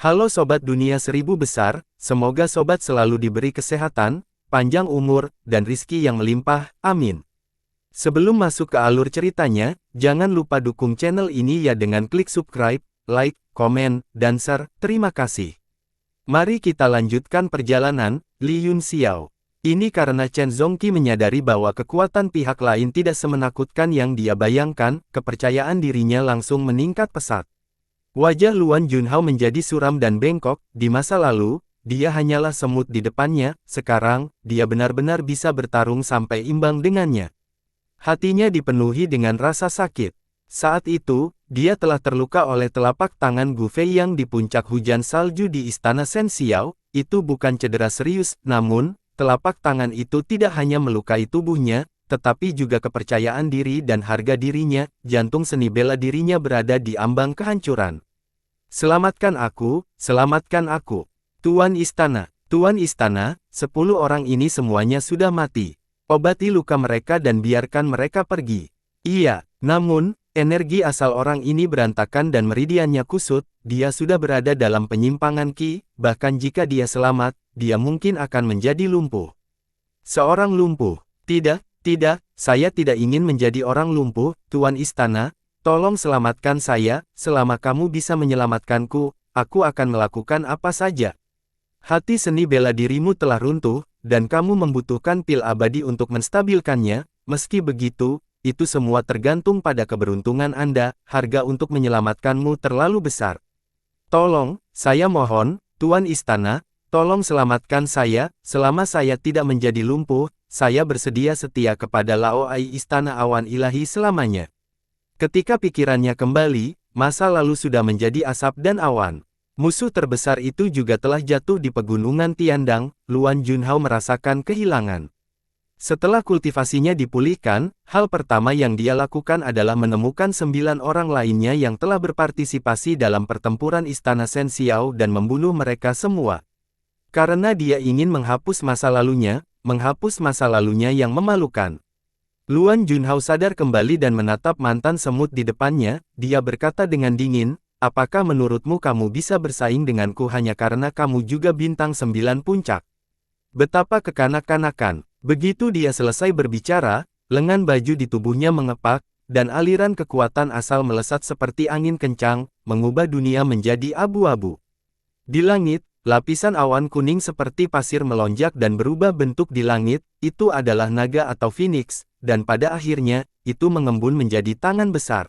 Halo Sobat Dunia Seribu Besar, semoga Sobat selalu diberi kesehatan, panjang umur, dan rizki yang melimpah, amin. Sebelum masuk ke alur ceritanya, jangan lupa dukung channel ini ya dengan klik subscribe, like, komen, dan share, terima kasih. Mari kita lanjutkan perjalanan, Li Yun Xiao. Ini karena Chen Zongqi menyadari bahwa kekuatan pihak lain tidak semenakutkan yang dia bayangkan, kepercayaan dirinya langsung meningkat pesat. Wajah Luan Junhao menjadi suram dan bengkok. Di masa lalu, dia hanyalah semut di depannya, sekarang, dia benar-benar bisa bertarung sampai imbang dengannya. Hatinya dipenuhi dengan rasa sakit. Saat itu, dia telah terluka oleh telapak tangan Gu Fei yang di puncak hujan salju di istana Shen Xiao. Itu bukan cedera serius, namun, telapak tangan itu tidak hanya melukai tubuhnya, tetapi juga kepercayaan diri dan harga dirinya. Jantung seni bela dirinya berada di ambang kehancuran. Selamatkan aku, Tuan Istana, 10 orang ini semuanya sudah mati. Obati luka mereka dan biarkan mereka pergi. Iya, namun, energi asal orang ini berantakan dan meridiannya kusut. Dia sudah berada dalam penyimpangan Qi, bahkan jika dia selamat, dia mungkin akan menjadi lumpuh. Seorang lumpuh. Tidak, saya tidak ingin menjadi orang lumpuh, Tuan Istana. Tolong selamatkan saya. Selama kamu bisa menyelamatkanku, aku akan melakukan apa saja. Hati seni bela dirimu telah runtuh, dan kamu membutuhkan pil abadi untuk menstabilkannya. Meski begitu, itu semua tergantung pada keberuntungan Anda. Harga untuk menyelamatkanmu terlalu besar. Tolong, saya mohon, Tuan Istana, tolong selamatkan saya. Selama saya tidak menjadi lumpuh, saya bersedia setia kepada Laoai Istana Awan Ilahi selamanya. Ketika pikirannya kembali, masa lalu sudah menjadi asap dan awan. Musuh terbesar itu juga telah jatuh di pegunungan Tiandang. Luan Junhao merasakan kehilangan. Setelah kultivasinya dipulihkan, hal pertama yang dia lakukan adalah menemukan 9 orang lainnya yang telah berpartisipasi dalam pertempuran Istana Shen Xiao dan membunuh mereka semua. Karena dia ingin menghapus masa lalunya yang memalukan. Luan Junhao sadar kembali dan menatap mantan semut di depannya. Dia berkata dengan dingin, apakah menurutmu kamu bisa bersaing denganku hanya karena kamu juga bintang 9 puncak? Betapa kekanak-kanakan. Begitu dia selesai berbicara, lengan baju di tubuhnya mengepak, dan aliran kekuatan asal melesat seperti angin kencang, mengubah dunia menjadi abu-abu. Di langit, lapisan awan kuning seperti pasir melonjak dan berubah bentuk di langit. Itu adalah naga atau phoenix, dan pada akhirnya, itu mengembun menjadi tangan besar.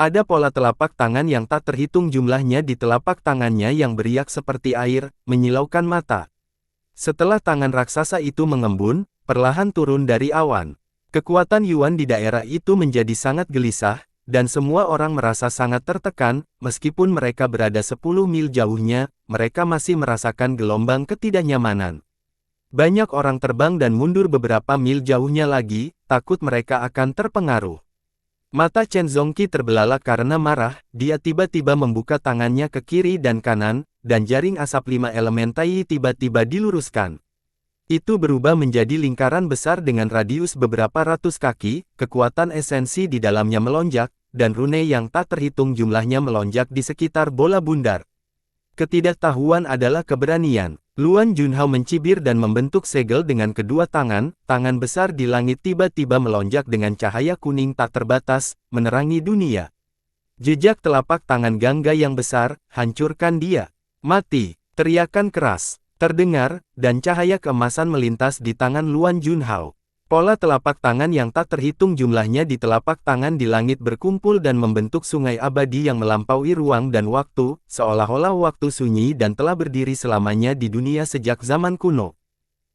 Ada pola telapak tangan yang tak terhitung jumlahnya di telapak tangannya yang beriak seperti air, menyilaukan mata. Setelah tangan raksasa itu mengembun, perlahan turun dari awan. Kekuatan Yuan di daerah itu menjadi sangat gelisah, dan semua orang merasa sangat tertekan. Meskipun mereka berada 10 mil jauhnya, mereka masih merasakan gelombang ketidaknyamanan. Banyak orang terbang dan mundur beberapa mil jauhnya lagi, takut mereka akan terpengaruh. Mata Chen Zongqi terbelalak karena marah. Dia tiba-tiba membuka tangannya ke kiri dan kanan, dan jaring asap 5 elemen Tai tiba-tiba diluruskan. Itu berubah menjadi lingkaran besar dengan radius beberapa ratus kaki. Kekuatan esensi di dalamnya melonjak, dan rune yang tak terhitung jumlahnya melonjak di sekitar bola bundar. Ketidaktahuan adalah keberanian. Luan Junhao mencibir dan membentuk segel dengan kedua tangan. Tangan besar di langit tiba-tiba melonjak dengan cahaya kuning tak terbatas, menerangi dunia. Jejak telapak tangan Gangga yang besar, hancurkan dia. Mati, teriakan keras terdengar, dan cahaya keemasan melintas di tangan Luan Junhao. Pola telapak tangan yang tak terhitung jumlahnya di telapak tangan di langit berkumpul dan membentuk sungai abadi yang melampaui ruang dan waktu, seolah-olah waktu sunyi dan telah berdiri selamanya di dunia sejak zaman kuno.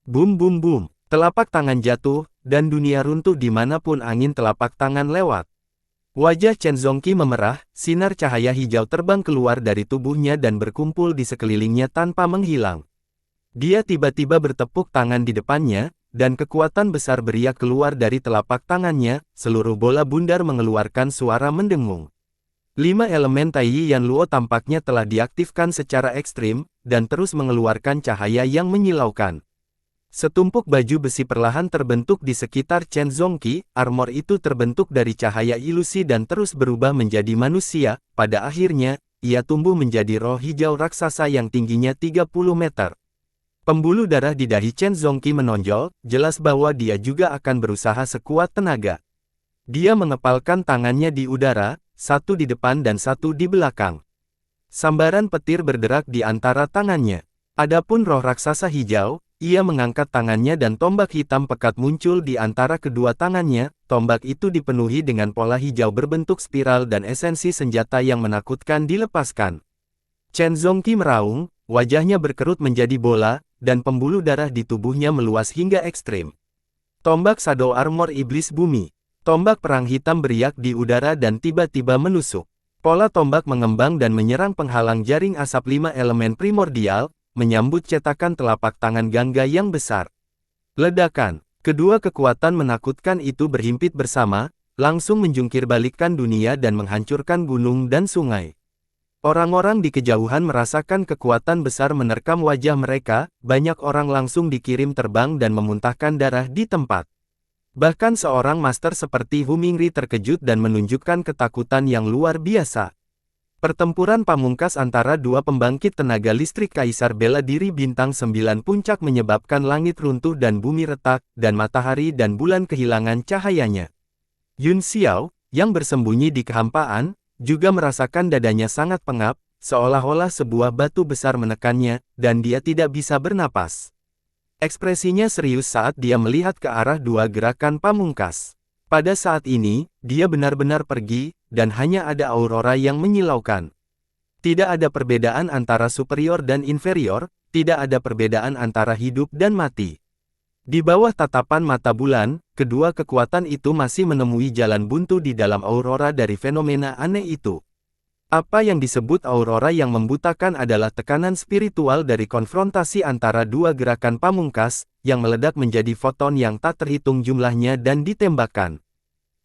Bum bum bum, telapak tangan jatuh, dan dunia runtuh dimanapun angin telapak tangan lewat. Wajah Chen Zongqi memerah, sinar cahaya hijau terbang keluar dari tubuhnya dan berkumpul di sekelilingnya tanpa menghilang. Dia tiba-tiba bertepuk tangan di depannya, dan kekuatan besar beriak keluar dari telapak tangannya. Seluruh bola bundar mengeluarkan suara mendengung. 5 elemen Tai Yan Luo tampaknya telah diaktifkan secara ekstrim, dan terus mengeluarkan cahaya yang menyilaukan. Setumpuk baju besi perlahan terbentuk di sekitar Chen Zongqi. Armor itu terbentuk dari cahaya ilusi dan terus berubah menjadi manusia. Pada akhirnya, ia tumbuh menjadi roh hijau raksasa yang tingginya 30 meter. Pembuluh darah di dahi Chen Zongqi menonjol, jelas bahwa dia juga akan berusaha sekuat tenaga. Dia mengepalkan tangannya di udara, satu di depan dan satu di belakang. Sambaran petir berderak di antara tangannya. Adapun roh raksasa hijau, ia mengangkat tangannya dan tombak hitam pekat muncul di antara kedua tangannya. Tombak itu dipenuhi dengan pola hijau berbentuk spiral dan esensi senjata yang menakutkan dilepaskan. Chen Zongqi meraung, wajahnya berkerut menjadi bola, dan pembuluh darah di tubuhnya meluas hingga ekstrim. Tombak Shadow Armor Iblis Bumi. Tombak perang hitam beriak di udara dan tiba-tiba menusuk. Pola tombak mengembang dan menyerang penghalang jaring asap 5 elemen primordial, menyambut cetakan telapak tangan Gangga yang besar. Ledakan. Kedua kekuatan menakutkan itu berhimpit bersama, langsung menjungkir balikkan dunia dan menghancurkan gunung dan sungai. Orang-orang di kejauhan merasakan kekuatan besar menerkam wajah mereka, banyak orang langsung dikirim terbang dan memuntahkan darah di tempat. Bahkan seorang master seperti Hu Mingri terkejut dan menunjukkan ketakutan yang luar biasa. Pertempuran pamungkas antara dua pembangkit tenaga listrik Kaisar Bela Diri Bintang 9 Puncak menyebabkan langit runtuh dan bumi retak, dan matahari dan bulan kehilangan cahayanya. Yun Xiao, yang bersembunyi di kehampaan, juga merasakan dadanya sangat pengap, seolah-olah sebuah batu besar menekannya, dan dia tidak bisa bernapas. Ekspresinya serius saat dia melihat ke arah dua gerakan pamungkas. Pada saat ini, dia benar-benar pergi, dan hanya ada aurora yang menyilaukan. Tidak ada perbedaan antara superior dan inferior, tidak ada perbedaan antara hidup dan mati. Di bawah tatapan mata bulan, kedua kekuatan itu masih menemui jalan buntu di dalam aurora dari fenomena aneh itu. Apa yang disebut aurora yang membutakan adalah tekanan spiritual dari konfrontasi antara dua gerakan pamungkas, yang meledak menjadi foton yang tak terhitung jumlahnya dan ditembakkan.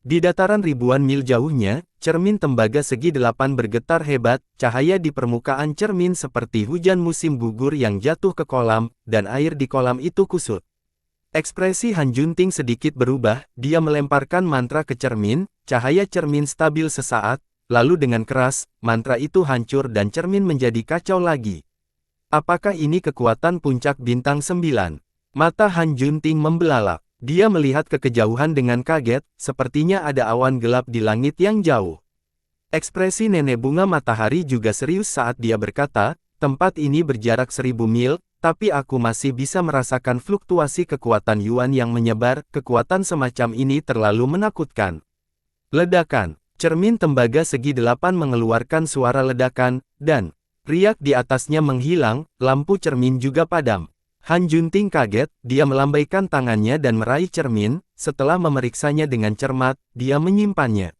Di dataran ribuan mil jauhnya, cermin tembaga segi 8 bergetar hebat, cahaya di permukaan cermin seperti hujan musim gugur yang jatuh ke kolam, dan air di kolam itu kusut. Ekspresi Han Junting sedikit berubah, dia melemparkan mantra ke cermin, cahaya cermin stabil sesaat, lalu dengan keras, mantra itu hancur dan cermin menjadi kacau lagi. Apakah ini kekuatan puncak bintang 9? Mata Han Junting membelalak. Dia melihat ke kejauhan dengan kaget, sepertinya ada awan gelap di langit yang jauh. Ekspresi nenek bunga matahari juga serius saat dia berkata, tempat ini berjarak 1000 mil, tapi aku masih bisa merasakan fluktuasi kekuatan Yuan yang menyebar, kekuatan semacam ini terlalu menakutkan. Ledakan. Cermin tembaga segi 8 mengeluarkan suara ledakan, dan riak di atasnya menghilang, lampu cermin juga padam. Han Junting kaget, dia melambaikan tangannya dan meraih cermin, setelah memeriksanya dengan cermat, dia menyimpannya.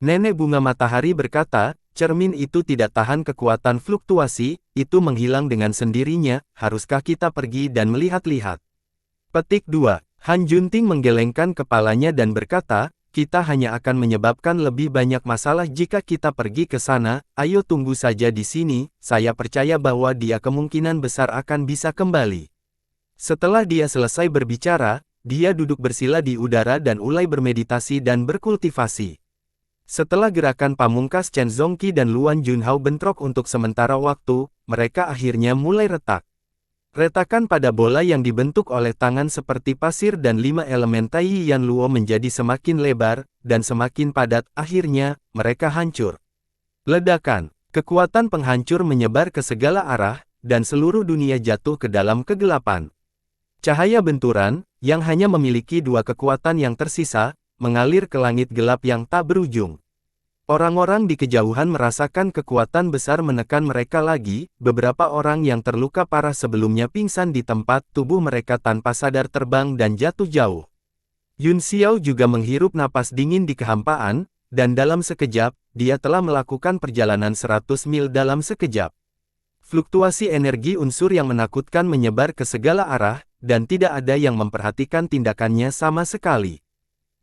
Nenek bunga matahari berkata, cermin itu tidak tahan kekuatan fluktuasi, itu menghilang dengan sendirinya, haruskah kita pergi dan melihat-lihat? Petik 2. Han Junting menggelengkan kepalanya dan berkata, kita hanya akan menyebabkan lebih banyak masalah jika kita pergi ke sana, ayo tunggu saja di sini, saya percaya bahwa dia kemungkinan besar akan bisa kembali. Setelah dia selesai berbicara, dia duduk bersila di udara dan mulai bermeditasi dan berkultivasi. Setelah gerakan pamungkas Chen Zongqi dan Luan Junhao bentrok untuk sementara waktu, mereka akhirnya mulai retak. Retakan pada bola yang dibentuk oleh tangan seperti pasir dan 5 elemen Tai Yan Luo menjadi semakin lebar, dan semakin padat, akhirnya, mereka hancur. Ledakan. Kekuatan penghancur menyebar ke segala arah, dan seluruh dunia jatuh ke dalam kegelapan. Cahaya benturan, yang hanya memiliki dua kekuatan yang tersisa, mengalir ke langit gelap yang tak berujung. Orang-orang di kejauhan merasakan kekuatan besar menekan mereka lagi, beberapa orang yang terluka parah sebelumnya pingsan di tempat, tubuh mereka tanpa sadar terbang dan jatuh jauh. Yun Xiao juga menghirup napas dingin di kehampaan, dan dalam sekejap, dia telah melakukan perjalanan 100 mil dalam sekejap. Fluktuasi energi unsur yang menakutkan menyebar ke segala arah, dan tidak ada yang memperhatikan tindakannya sama sekali.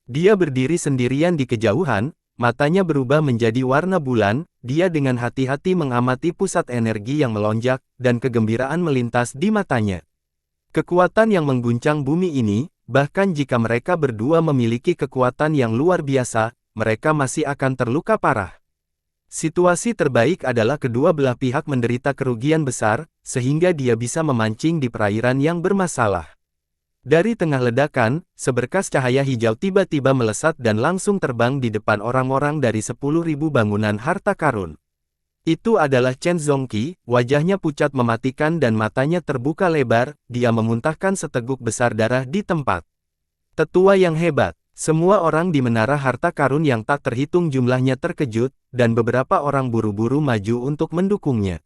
Dia berdiri sendirian di kejauhan, matanya berubah menjadi warna bulan, dia dengan hati-hati mengamati pusat energi yang melonjak, dan kegembiraan melintas di matanya. Kekuatan yang mengguncang bumi ini, bahkan jika mereka berdua memiliki kekuatan yang luar biasa, mereka masih akan terluka parah. Situasi terbaik adalah kedua belah pihak menderita kerugian besar, sehingga dia bisa memancing di perairan yang bermasalah. Dari tengah ledakan, seberkas cahaya hijau tiba-tiba melesat dan langsung terbang di depan orang-orang dari 10.000 bangunan harta karun. Itu adalah Chen Zongqi, wajahnya pucat mematikan dan matanya terbuka lebar, dia memuntahkan seteguk besar darah di tempat. Tetua yang hebat. Semua orang di menara harta karun yang tak terhitung jumlahnya terkejut, dan beberapa orang buru-buru maju untuk mendukungnya.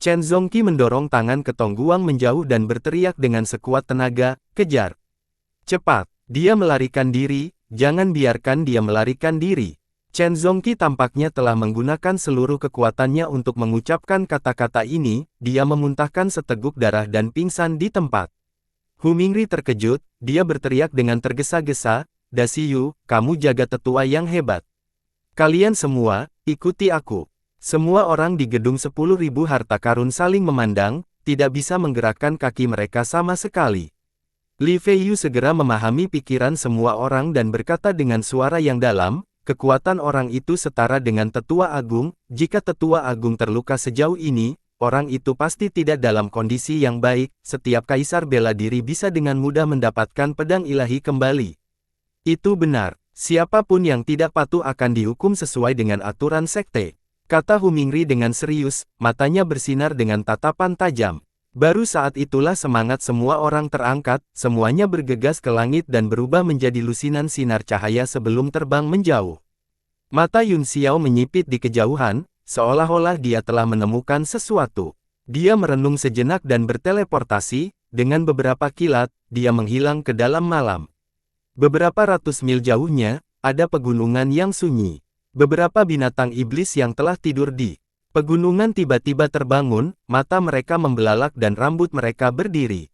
Chen Zongqi mendorong tangan ke Tong Guang menjauh dan berteriak dengan sekuat tenaga, "Kejar! Cepat! Dia melarikan diri, jangan biarkan dia melarikan diri." Chen Zongqi tampaknya telah menggunakan seluruh kekuatannya untuk mengucapkan kata-kata ini, dia memuntahkan seteguk darah dan pingsan di tempat. Hu Mingri terkejut, dia berteriak dengan tergesa-gesa, "Da Xiyu, kamu jaga tetua yang hebat. Kalian semua, ikuti aku." Semua orang di gedung 10.000 harta karun saling memandang, tidak bisa menggerakkan kaki mereka sama sekali. Li Feiyu segera memahami pikiran semua orang dan berkata dengan suara yang dalam, "Kekuatan orang itu setara dengan tetua agung, jika tetua agung terluka sejauh ini, orang itu pasti tidak dalam kondisi yang baik, setiap kaisar bela diri bisa dengan mudah mendapatkan pedang ilahi kembali." Itu benar, siapapun yang tidak patuh akan dihukum sesuai dengan aturan sekte, kata Hu Mingri dengan serius, matanya bersinar dengan tatapan tajam. Baru saat itulah semangat semua orang terangkat, semuanya bergegas ke langit dan berubah menjadi lusinan sinar cahaya sebelum terbang menjauh. Mata Yun Xiao menyipit di kejauhan, seolah-olah dia telah menemukan sesuatu. Dia merenung sejenak dan berteleportasi, dengan beberapa kilat, dia menghilang ke dalam malam. Beberapa ratus mil jauhnya, ada pegunungan yang sunyi. Beberapa binatang iblis yang telah tidur di pegunungan tiba-tiba terbangun, mata mereka membelalak dan rambut mereka berdiri.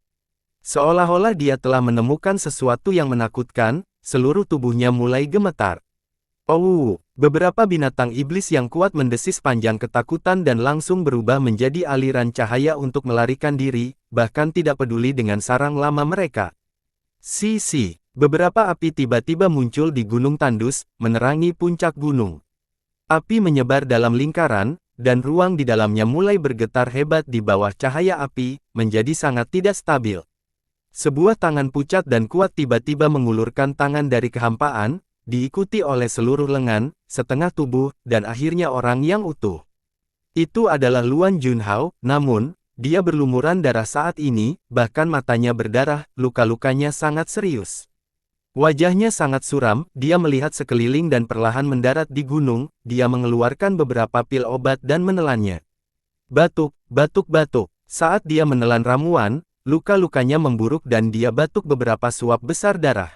Seolah-olah dia telah menemukan sesuatu yang menakutkan, seluruh tubuhnya mulai gemetar. Oh, beberapa binatang iblis yang kuat mendesis panjang ketakutan dan langsung berubah menjadi aliran cahaya untuk melarikan diri, bahkan tidak peduli dengan sarang lama mereka. Sisi. Beberapa api tiba-tiba muncul di Gunung Tandus, menerangi puncak gunung. Api menyebar dalam lingkaran, dan ruang di dalamnya mulai bergetar hebat di bawah cahaya api, menjadi sangat tidak stabil. Sebuah tangan pucat dan kuat tiba-tiba mengulurkan tangan dari kehampaan, diikuti oleh seluruh lengan, setengah tubuh, dan akhirnya orang yang utuh. Itu adalah Luan Junhao, namun, dia berlumuran darah saat ini, bahkan matanya berdarah, luka-lukanya sangat serius. Wajahnya sangat suram, dia melihat sekeliling dan perlahan mendarat di gunung, dia mengeluarkan beberapa pil obat dan menelannya. Batuk, batuk, batuk. Saat dia menelan ramuan, luka-lukanya memburuk dan dia batuk beberapa suap besar darah.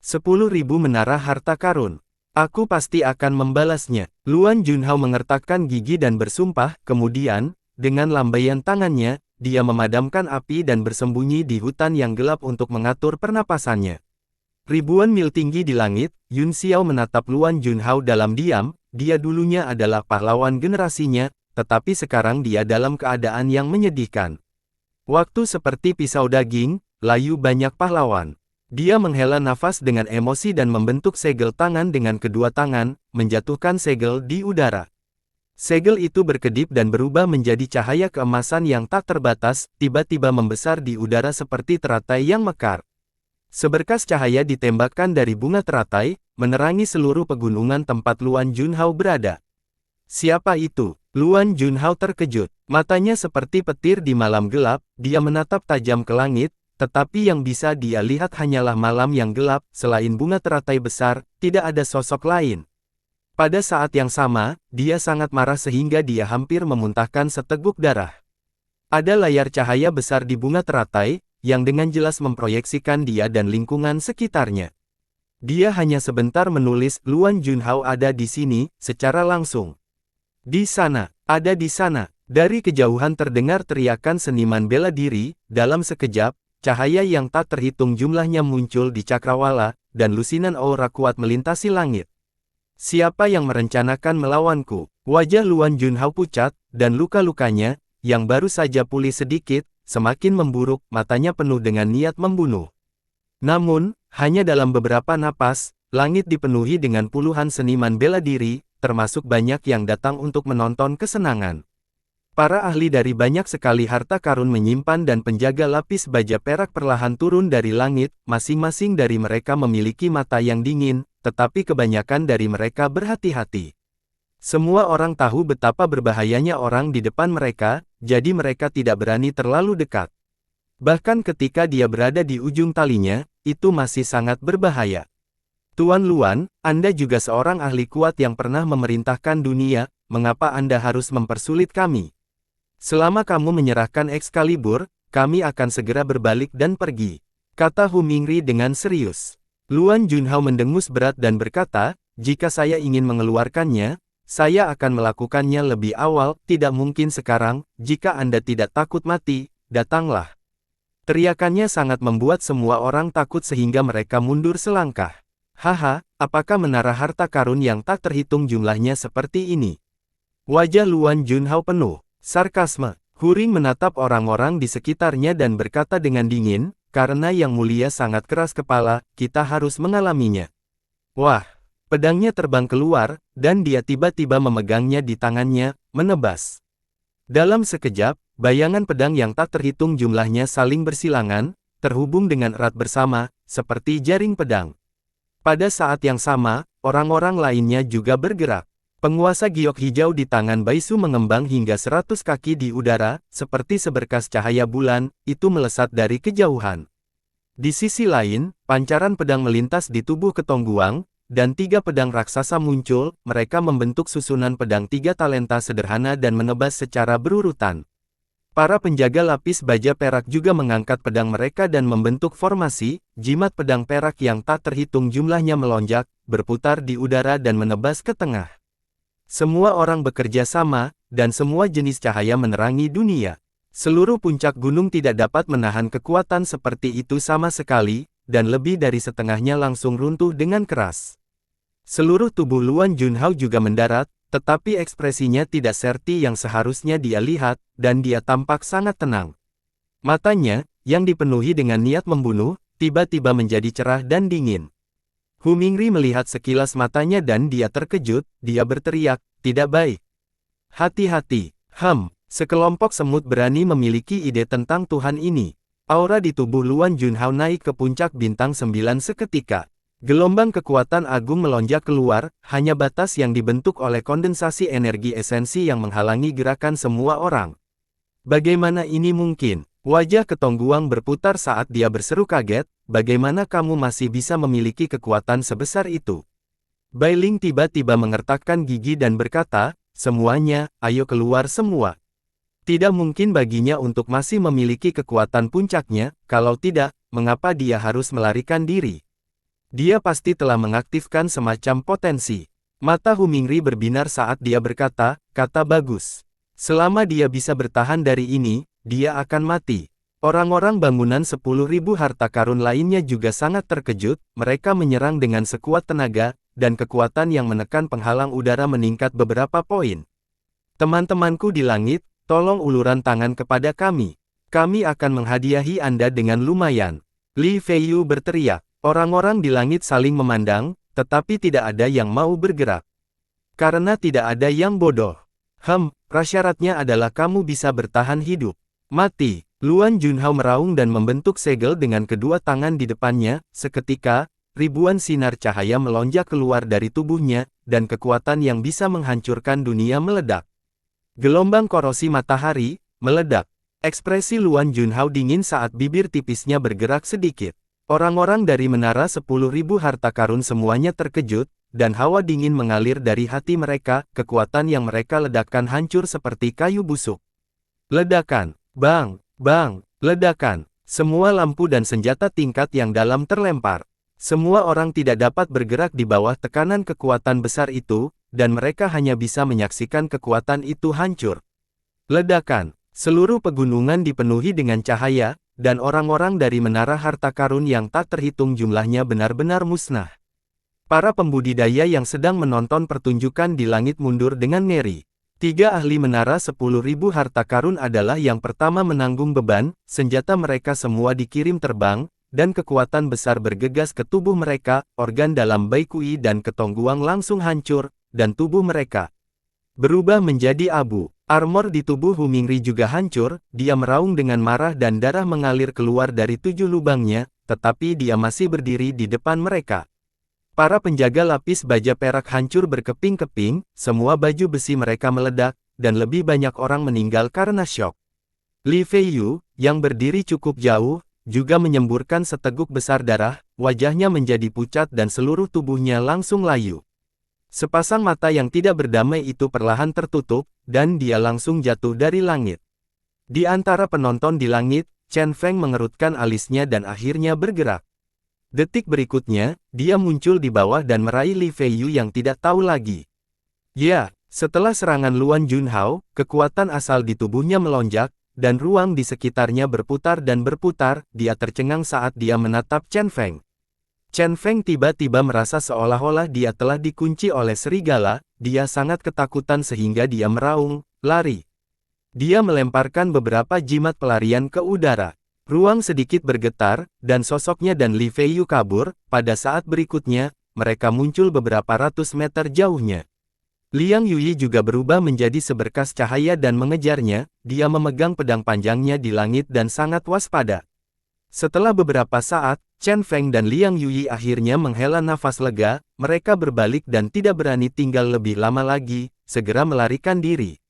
10.000 menara harta karun. Aku pasti akan membalasnya. Luan Junhao mengertakkan gigi dan bersumpah, kemudian, dengan lambaian tangannya, dia memadamkan api dan bersembunyi di hutan yang gelap untuk mengatur pernapasannya. Ribuan mil tinggi di langit, Yun Xiao menatap Luan Junhao dalam diam, dia dulunya adalah pahlawan generasinya, tetapi sekarang dia dalam keadaan yang menyedihkan. Waktu seperti pisau daging, layu banyak pahlawan. Dia menghela nafas dengan emosi dan membentuk segel tangan dengan kedua tangan, menjatuhkan segel di udara. Segel itu berkedip dan berubah menjadi cahaya keemasan yang tak terbatas, tiba-tiba membesar di udara seperti teratai yang mekar. Seberkas cahaya ditembakkan dari bunga teratai, menerangi seluruh pegunungan tempat Luan Junhao berada. Siapa itu? Luan Junhao terkejut. Matanya seperti petir di malam gelap, dia menatap tajam ke langit, tetapi yang bisa dia lihat hanyalah malam yang gelap, selain bunga teratai besar, tidak ada sosok lain. Pada saat yang sama, dia sangat marah sehingga dia hampir memuntahkan seteguk darah. Ada layar cahaya besar di bunga teratai, yang dengan jelas memproyeksikan dia dan lingkungan sekitarnya. Dia hanya sebentar menulis, Luan Junhao ada di sini, secara langsung. Di sana, ada di sana. Dari kejauhan terdengar teriakan seniman bela diri, dalam sekejap, cahaya yang tak terhitung jumlahnya muncul di cakrawala, dan lusinan aura kuat melintasi langit. Siapa yang merencanakan melawanku? Wajah Luan Junhao pucat, dan luka-lukanya, yang baru saja pulih sedikit, semakin memburuk, matanya penuh dengan niat membunuh. Namun, hanya dalam beberapa napas, langit dipenuhi dengan puluhan seniman bela diri, termasuk banyak yang datang untuk menonton kesenangan. Para ahli dari banyak sekali harta karun menyimpan dan penjaga lapis baja perak perlahan turun dari langit, masing-masing dari mereka memiliki mata yang dingin, tetapi kebanyakan dari mereka berhati-hati. Semua orang tahu betapa berbahayanya orang di depan mereka, jadi mereka tidak berani terlalu dekat. Bahkan ketika dia berada di ujung talinya, itu masih sangat berbahaya. Tuan Luan, Anda juga seorang ahli kuat yang pernah memerintahkan dunia, mengapa Anda harus mempersulit kami? Selama kamu menyerahkan Excalibur, kami akan segera berbalik dan pergi, kata Hu Mingri dengan serius. Luan Junhao mendengus berat dan berkata, jika saya ingin mengeluarkannya, saya akan melakukannya lebih awal, tidak mungkin sekarang, jika Anda tidak takut mati, datanglah. Teriakannya sangat membuat semua orang takut sehingga mereka mundur selangkah. Haha, apakah menara harta karun yang tak terhitung jumlahnya seperti ini? Wajah Luan Junhao penuh sarkasme. Huring menatap orang-orang di sekitarnya dan berkata dengan dingin, karena Yang Mulia sangat keras kepala, kita harus mengalaminya. Wah, pedangnya terbang keluar, dan dia tiba-tiba memegangnya di tangannya, menebas. Dalam sekejap, bayangan pedang yang tak terhitung jumlahnya saling bersilangan, terhubung dengan erat bersama, seperti jaring pedang. Pada saat yang sama, orang-orang lainnya juga bergerak. Penguasa giok hijau di tangan Baisu mengembang hingga 100 kaki di udara, seperti seberkas cahaya bulan, itu melesat dari kejauhan. Di sisi lain, pancaran pedang melintas di tubuh Ketongguang, dan 3 pedang raksasa muncul, mereka membentuk susunan pedang 3 talenta sederhana dan menebas secara berurutan. Para penjaga lapis baja perak juga mengangkat pedang mereka dan membentuk formasi, jimat pedang perak yang tak terhitung jumlahnya melonjak, berputar di udara dan menebas ke tengah. Semua orang bekerja sama, dan semua jenis cahaya menerangi dunia. Seluruh puncak gunung tidak dapat menahan kekuatan seperti itu sama sekali, dan lebih dari setengahnya langsung runtuh dengan keras. Seluruh tubuh Luan Junhao juga mendarat, tetapi ekspresinya tidak seperti yang seharusnya dia lihat, dan dia tampak sangat tenang. Matanya, yang dipenuhi dengan niat membunuh, tiba-tiba menjadi cerah dan dingin. Hu Mingri melihat sekilas matanya dan dia terkejut, dia berteriak, tidak baik. Hati-hati, sekelompok semut berani memiliki ide tentang Tuhan ini. Aura di tubuh Luan Junhao naik ke puncak bintang 9 seketika. Gelombang kekuatan agung melonjak keluar, hanya batas yang dibentuk oleh kondensasi energi esensi yang menghalangi gerakan semua orang. Bagaimana ini mungkin? Wajah Ketongguang berputar saat dia berseru kaget, bagaimana kamu masih bisa memiliki kekuatan sebesar itu? Bailing tiba-tiba mengertakkan gigi dan berkata, semuanya, ayo keluar semua. Tidak mungkin baginya untuk masih memiliki kekuatan puncaknya, kalau tidak, mengapa dia harus melarikan diri? Dia pasti telah mengaktifkan semacam potensi. Mata Hu Mingri berbinar saat dia berkata, kata bagus. Selama dia bisa bertahan dari ini, dia akan mati. Orang-orang bangunan 10.000 harta karun lainnya juga sangat terkejut, mereka menyerang dengan sekuat tenaga, dan kekuatan yang menekan penghalang udara meningkat beberapa poin. Teman-temanku di langit, tolong uluran tangan kepada kami. Kami akan menghadiahi Anda dengan lumayan. Li Feiyu berteriak. Orang-orang di langit saling memandang, tetapi tidak ada yang mau bergerak. Karena tidak ada yang bodoh. Prasyaratnya adalah kamu bisa bertahan hidup. Mati. Luan Junhao meraung dan membentuk segel dengan kedua tangan di depannya, seketika, ribuan sinar cahaya melonjak keluar dari tubuhnya, dan kekuatan yang bisa menghancurkan dunia meledak. Gelombang korosi matahari, meledak. Ekspresi Luan Junhao dingin saat bibir tipisnya bergerak sedikit. Orang-orang dari menara 10.000 harta karun semuanya terkejut, dan hawa dingin mengalir dari hati mereka, kekuatan yang mereka ledakkan hancur seperti kayu busuk. Ledakan, bang, ledakan, semua lampu dan senjata tingkat yang dalam terlempar. Semua orang tidak dapat bergerak di bawah tekanan kekuatan besar itu, dan mereka hanya bisa menyaksikan kekuatan itu hancur. Ledakan, seluruh pegunungan dipenuhi dengan cahaya, dan orang-orang dari menara harta karun yang tak terhitung jumlahnya benar-benar musnah. Para pembudidaya yang sedang menonton pertunjukan di langit mundur dengan ngeri. 3 ahli menara 10.000 harta karun adalah yang pertama menanggung beban, senjata mereka semua dikirim terbang, dan kekuatan besar bergegas ke tubuh mereka, organ dalam Baikui dan Ketongguang langsung hancur, dan tubuh mereka berubah menjadi abu. Armor di tubuh Hu Mingri juga hancur, dia meraung dengan marah dan darah mengalir keluar dari 7 lubangnya, tetapi dia masih berdiri di depan mereka. Para penjaga lapis baja perak hancur berkeping-keping, semua baju besi mereka meledak, dan lebih banyak orang meninggal karena syok. Li Feiyu, yang berdiri cukup jauh, juga menyemburkan seteguk besar darah, wajahnya menjadi pucat dan seluruh tubuhnya langsung layu. Sepasang mata yang tidak berdamai itu perlahan tertutup, dan dia langsung jatuh dari langit. Di antara penonton di langit, Chen Feng mengerutkan alisnya dan akhirnya bergerak. Detik berikutnya, dia muncul di bawah dan meraih Li Feiyu yang tidak tahu lagi. Ya, setelah serangan Luan Junhao, kekuatan asal di tubuhnya melonjak, dan ruang di sekitarnya berputar dan berputar, dia tercengang saat dia menatap Chen Feng. Chen Feng tiba-tiba merasa seolah-olah dia telah dikunci oleh serigala, dia sangat ketakutan sehingga dia meraung, lari. Dia melemparkan beberapa jimat pelarian ke udara. Ruang sedikit bergetar, dan sosoknya dan Li Feiyu kabur. Pada saat berikutnya, mereka muncul beberapa ratus meter jauhnya. Liang Yuyi juga berubah menjadi seberkas cahaya dan mengejarnya, dia memegang pedang panjangnya di langit dan sangat waspada. Setelah beberapa saat, Chen Feng dan Liang Yuyi akhirnya menghela nafas lega, mereka berbalik dan tidak berani tinggal lebih lama lagi, segera melarikan diri.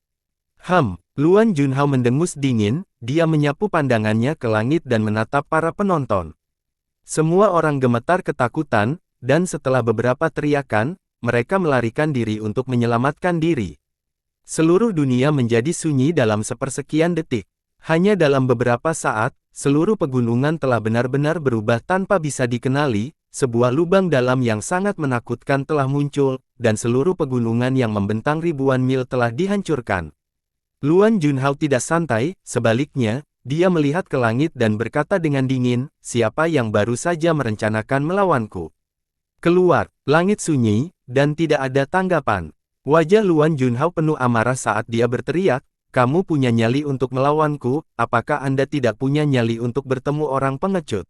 Luan Junhao mendengus dingin, dia menyapu pandangannya ke langit dan menatap para penonton. Semua orang gemetar ketakutan, dan setelah beberapa teriakan, mereka melarikan diri untuk menyelamatkan diri. Seluruh dunia menjadi sunyi dalam sepersekian detik. Hanya dalam beberapa saat, seluruh pegunungan telah benar-benar berubah tanpa bisa dikenali, sebuah lubang dalam yang sangat menakutkan telah muncul, dan seluruh pegunungan yang membentang ribuan mil telah dihancurkan. Luan Junhao tidak santai, sebaliknya, dia melihat ke langit dan berkata dengan dingin, siapa yang baru saja merencanakan melawanku? Keluar, langit sunyi, dan tidak ada tanggapan. Wajah Luan Junhao penuh amarah saat dia berteriak, kamu punya nyali untuk melawanku, apakah Anda tidak punya nyali untuk bertemu orang pengecut?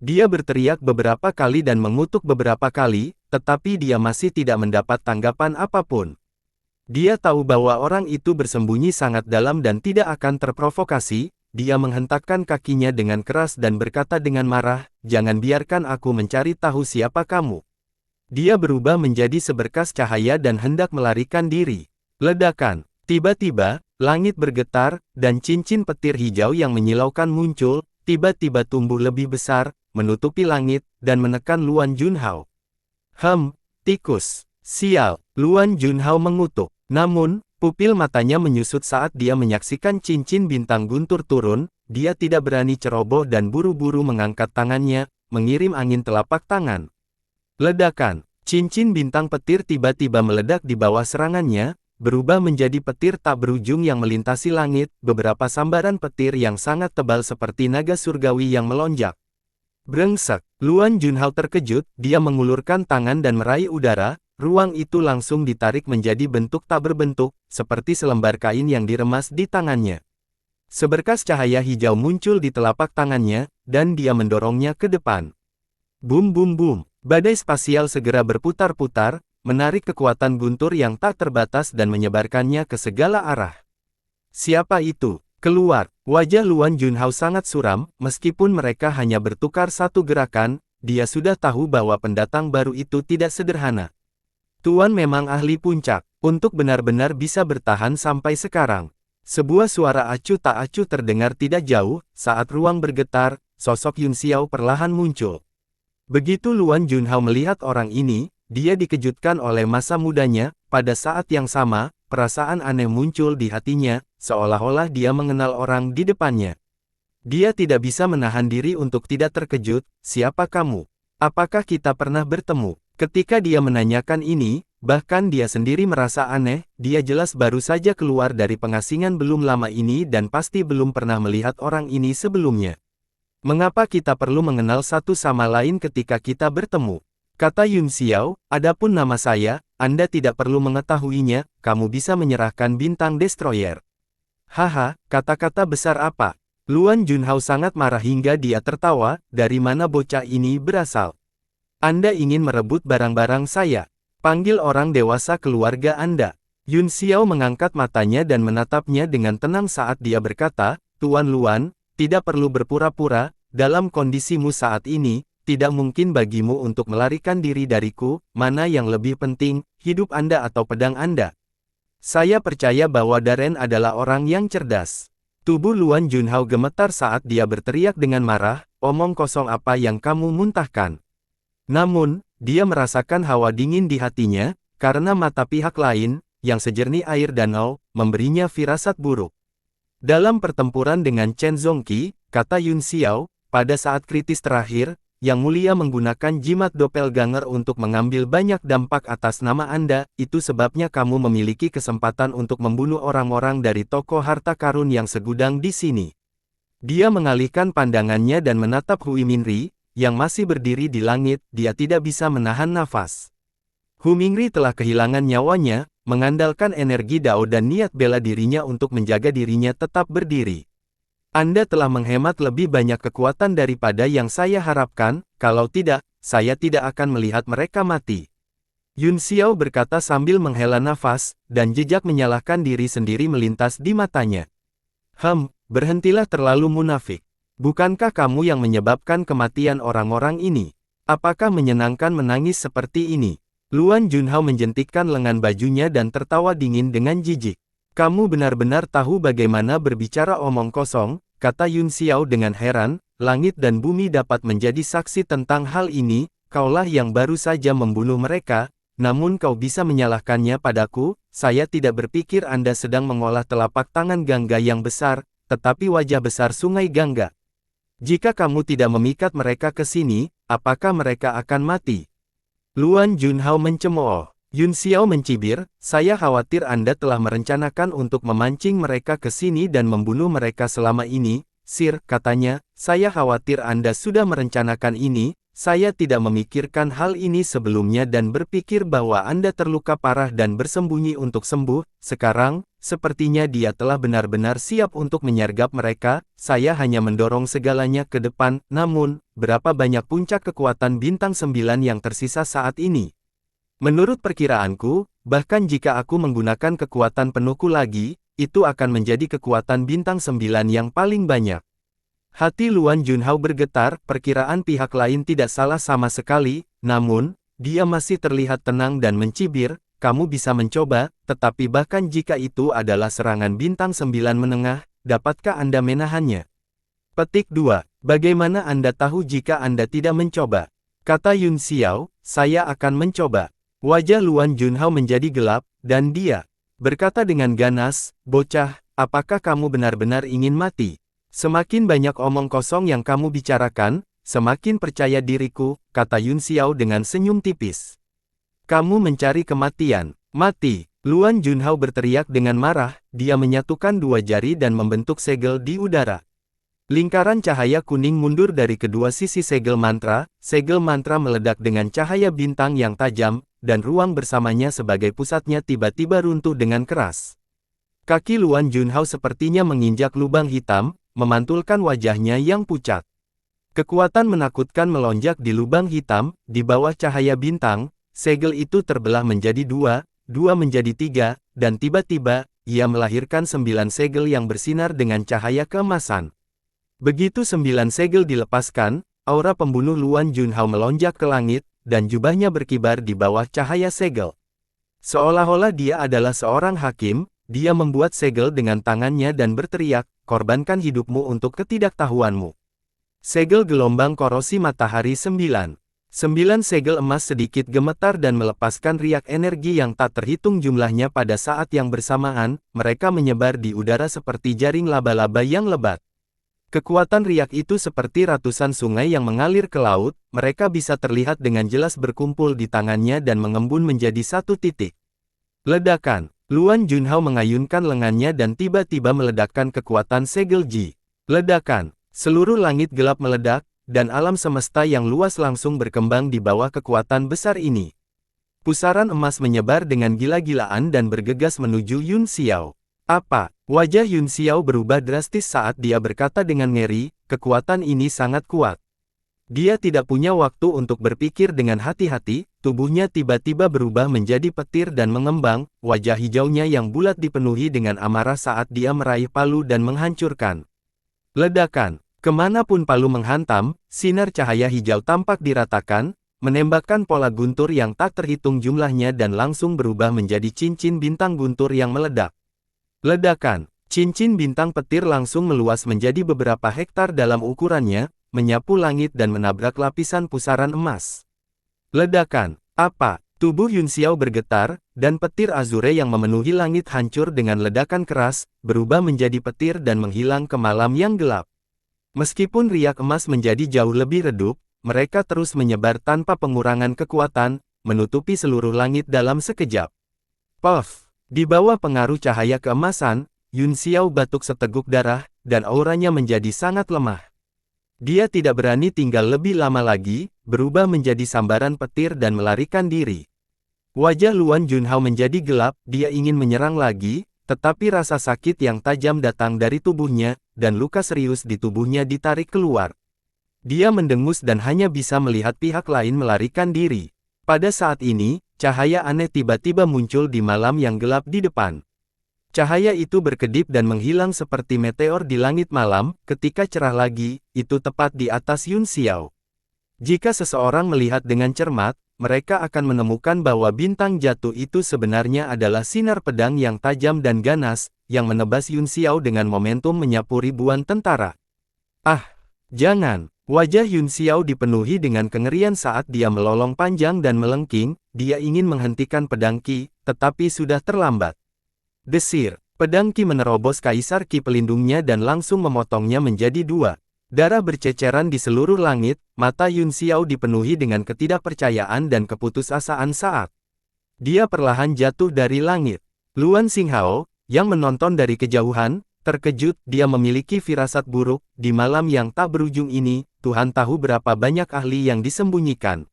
Dia berteriak beberapa kali dan mengutuk beberapa kali, tetapi dia masih tidak mendapat tanggapan apapun. Dia tahu bahwa orang itu bersembunyi sangat dalam dan tidak akan terprovokasi, dia menghentakkan kakinya dengan keras dan berkata dengan marah, jangan biarkan aku mencari tahu siapa kamu. Dia berubah menjadi seberkas cahaya dan hendak melarikan diri. Ledakan. Tiba-tiba, langit bergetar, dan cincin petir hijau yang menyilaukan muncul, tiba-tiba tumbuh lebih besar, menutupi langit, dan menekan Luan Junhao. Tikus. Sial, Luan Junhao mengutuk. Namun, pupil matanya menyusut saat dia menyaksikan cincin bintang guntur turun, dia tidak berani ceroboh dan buru-buru mengangkat tangannya, mengirim angin telapak tangan. Ledakan. Cincin bintang petir tiba-tiba meledak di bawah serangannya, berubah menjadi petir tak berujung yang melintasi langit, beberapa sambaran petir yang sangat tebal seperti naga surgawi yang melonjak. Brengsek, Luan Junhao terkejut, dia mengulurkan tangan dan meraih udara, ruang itu langsung ditarik menjadi bentuk tak berbentuk, seperti selembar kain yang diremas di tangannya. Seberkas cahaya hijau muncul di telapak tangannya, dan dia mendorongnya ke depan. Bum bum bum, badai spasial segera berputar-putar, menarik kekuatan guntur yang tak terbatas dan menyebarkannya ke segala arah. Siapa itu? Keluar. Wajah Luan Junhao sangat suram, meskipun mereka hanya bertukar satu gerakan, dia sudah tahu bahwa pendatang baru itu tidak sederhana. Tuan memang ahli puncak, untuk benar-benar bisa bertahan sampai sekarang. Sebuah suara acuh tak acuh terdengar tidak jauh, saat ruang bergetar, sosok Yun Xiao perlahan muncul. Begitu Luan Junhao melihat orang ini, dia dikejutkan oleh masa mudanya, pada saat yang sama, perasaan aneh muncul di hatinya, seolah-olah dia mengenal orang di depannya. Dia tidak bisa menahan diri untuk tidak terkejut, siapa kamu? Apakah kita pernah bertemu? Ketika dia menanyakan ini, bahkan dia sendiri merasa aneh, dia jelas baru saja keluar dari pengasingan belum lama ini dan pasti belum pernah melihat orang ini sebelumnya. Mengapa kita perlu mengenal satu sama lain ketika kita bertemu? Kata Yun Xiao, adapun nama saya, Anda tidak perlu mengetahuinya, kamu bisa menyerahkan bintang destroyer. Haha, kata-kata besar apa? Luan Junhao sangat marah hingga dia tertawa, dari mana bocah ini berasal? Anda ingin merebut barang-barang saya? Panggil orang dewasa keluarga Anda. Yun Xiao mengangkat matanya dan menatapnya dengan tenang saat dia berkata, Tuan Luan, tidak perlu berpura-pura, dalam kondisimu saat ini, tidak mungkin bagimu untuk melarikan diri dariku, mana yang lebih penting, hidup Anda atau pedang Anda. Saya percaya bahwa Darren adalah orang yang cerdas. Tubuh Luan Junhao gemetar saat dia berteriak dengan marah, omong kosong apa yang kamu muntahkan. Namun, dia merasakan hawa dingin di hatinya, karena mata pihak lain, yang sejernih air danau, memberinya firasat buruk. Dalam pertempuran dengan Chen Zongqi, kata Yun Xiao, pada saat kritis terakhir, Yang Mulia menggunakan jimat doppelganger untuk mengambil banyak dampak atas nama Anda, itu sebabnya kamu memiliki kesempatan untuk membunuh orang-orang dari toko harta karun yang segudang di sini. Dia mengalihkan pandangannya dan menatap Hui Minri, yang masih berdiri di langit, dia tidak bisa menahan nafas. Hu Mingri telah kehilangan nyawanya, mengandalkan energi Dao dan niat bela dirinya untuk menjaga dirinya tetap berdiri. Anda telah menghemat lebih banyak kekuatan daripada yang saya harapkan, kalau tidak, saya tidak akan melihat mereka mati. Yun Xiao berkata sambil menghela nafas, dan jejak menyalahkan diri sendiri melintas di matanya. Berhentilah terlalu munafik. Bukankah kamu yang menyebabkan kematian orang-orang ini? Apakah menyenangkan menangis seperti ini? Luan Junhao menjentikkan lengan bajunya dan tertawa dingin dengan jijik. Kamu benar-benar tahu bagaimana berbicara omong kosong, kata Yun Xiao dengan heran, langit dan bumi dapat menjadi saksi tentang hal ini, kaulah yang baru saja membunuh mereka, namun kau bisa menyalahkannya padaku, saya tidak berpikir Anda sedang mengolah telapak tangan Gangga yang besar, tetapi wajah besar sungai Gangga. Jika kamu tidak memikat mereka ke sini, apakah mereka akan mati? Luan Junhao mencemooh. Yun Xiao mencibir, saya khawatir Anda telah merencanakan untuk memancing mereka ke sini dan membunuh mereka selama ini, Sir, katanya, saya khawatir Anda sudah merencanakan ini, saya tidak memikirkan hal ini sebelumnya dan berpikir bahwa Anda terluka parah dan bersembunyi untuk sembuh, sekarang, sepertinya dia telah benar-benar siap untuk menyergap mereka, saya hanya mendorong segalanya ke depan, namun, berapa banyak puncak kekuatan bintang 9 yang tersisa saat ini? Menurut perkiraanku, bahkan jika aku menggunakan kekuatan penuhku lagi, itu akan menjadi kekuatan bintang 9 yang paling banyak. Hati Luan Junhao bergetar, perkiraan pihak lain tidak salah sama sekali, namun, dia masih terlihat tenang dan mencibir, kamu bisa mencoba, tetapi bahkan jika itu adalah serangan bintang 9 menengah, dapatkah Anda menahannya? Petik 2. Bagaimana Anda tahu jika Anda tidak mencoba? Kata Yun Xiao, saya akan mencoba. Wajah Luan Junhao menjadi gelap, dan dia berkata dengan ganas, bocah, apakah kamu benar-benar ingin mati? Semakin banyak omong kosong yang kamu bicarakan, semakin percaya diriku, kata Yun Xiao dengan senyum tipis. Kamu mencari kematian. Mati. Luan Junhao berteriak dengan marah, dia menyatukan dua jari dan membentuk segel di udara. Lingkaran cahaya kuning mundur dari kedua sisi segel mantra meledak dengan cahaya bintang yang tajam, dan ruang bersamanya sebagai pusatnya tiba-tiba runtuh dengan keras. Kaki Luan Junhao sepertinya menginjak lubang hitam, memantulkan wajahnya yang pucat. Kekuatan menakutkan melonjak di lubang hitam, di bawah cahaya bintang, segel itu terbelah menjadi dua menjadi tiga, dan tiba-tiba, ia melahirkan 9 segel yang bersinar dengan cahaya keemasan. Begitu 9 segel dilepaskan, aura pembunuh Luan Junhao melonjak ke langit, dan jubahnya berkibar di bawah cahaya segel. Seolah-olah dia adalah seorang hakim, dia membuat segel dengan tangannya dan berteriak, korbankan hidupmu untuk ketidaktahuanmu. Segel gelombang korosi matahari 9. 9 segel emas sedikit gemetar dan melepaskan riak energi yang tak terhitung jumlahnya pada saat yang bersamaan, mereka menyebar di udara seperti jaring laba-laba yang lebat. Kekuatan riak itu seperti ratusan sungai yang mengalir ke laut, mereka bisa terlihat dengan jelas berkumpul di tangannya dan mengembun menjadi satu titik. Ledakan. Luan Junhao mengayunkan lengannya dan tiba-tiba meledakkan kekuatan segel Ji. Ledakan. Seluruh langit gelap meledak, dan alam semesta yang luas langsung berkembang di bawah kekuatan besar ini. Pusaran emas menyebar dengan gila-gilaan dan bergegas menuju Yun Xiao. Apa? Wajah Yun Xiao berubah drastis saat dia berkata dengan ngeri, kekuatan ini sangat kuat. Dia tidak punya waktu untuk berpikir dengan hati-hati, tubuhnya tiba-tiba berubah menjadi petir dan mengembang, wajah hijaunya yang bulat dipenuhi dengan amarah saat dia meraih palu dan menghancurkan. Ledakan. Kemanapun palu menghantam, sinar cahaya hijau tampak diratakan, menembakkan pola guntur yang tak terhitung jumlahnya dan langsung berubah menjadi cincin bintang guntur yang meledak. Ledakan. Cincin bintang petir langsung meluas menjadi beberapa hektar dalam ukurannya, menyapu langit dan menabrak lapisan pusaran emas. Ledakan. Apa? Tubuh Yun Xiao bergetar, dan petir azure yang memenuhi langit hancur dengan ledakan keras, berubah menjadi petir dan menghilang ke malam yang gelap. Meskipun riak emas menjadi jauh lebih redup, mereka terus menyebar tanpa pengurangan kekuatan, menutupi seluruh langit dalam sekejap. Puff! Di bawah pengaruh cahaya keemasan, Yun Xiao batuk seteguk darah, dan auranya menjadi sangat lemah. Dia tidak berani tinggal lebih lama lagi, berubah menjadi sambaran petir dan melarikan diri. Wajah Luan Junhao menjadi gelap, dia ingin menyerang lagi, tetapi rasa sakit yang tajam datang dari tubuhnya, dan luka serius di tubuhnya ditarik keluar. Dia mendengus dan hanya bisa melihat pihak lain melarikan diri. Pada saat ini, cahaya aneh tiba-tiba muncul di malam yang gelap di depan. Cahaya itu berkedip dan menghilang seperti meteor di langit malam, ketika cerah lagi, itu tepat di atas Yun Xiao. Jika seseorang melihat dengan cermat, mereka akan menemukan bahwa bintang jatuh itu sebenarnya adalah sinar pedang yang tajam dan ganas, yang menebas Yun Xiao dengan momentum menyapu ribuan tentara. Ah! Jangan! Wajah Yun Xiao dipenuhi dengan kengerian saat dia melolong panjang dan melengking, dia ingin menghentikan pedang Qi, tetapi sudah terlambat. Desir, pedang Qi menerobos kaisar Qi pelindungnya dan langsung memotongnya menjadi dua. Darah berceceran di seluruh langit, mata Yun Xiao dipenuhi dengan ketidakpercayaan dan keputusasaan saat dia perlahan jatuh dari langit. Luan Xinghao, yang menonton dari kejauhan, terkejut, dia memiliki firasat buruk, di malam yang tak berujung ini, Tuhan tahu berapa banyak ahli yang disembunyikan.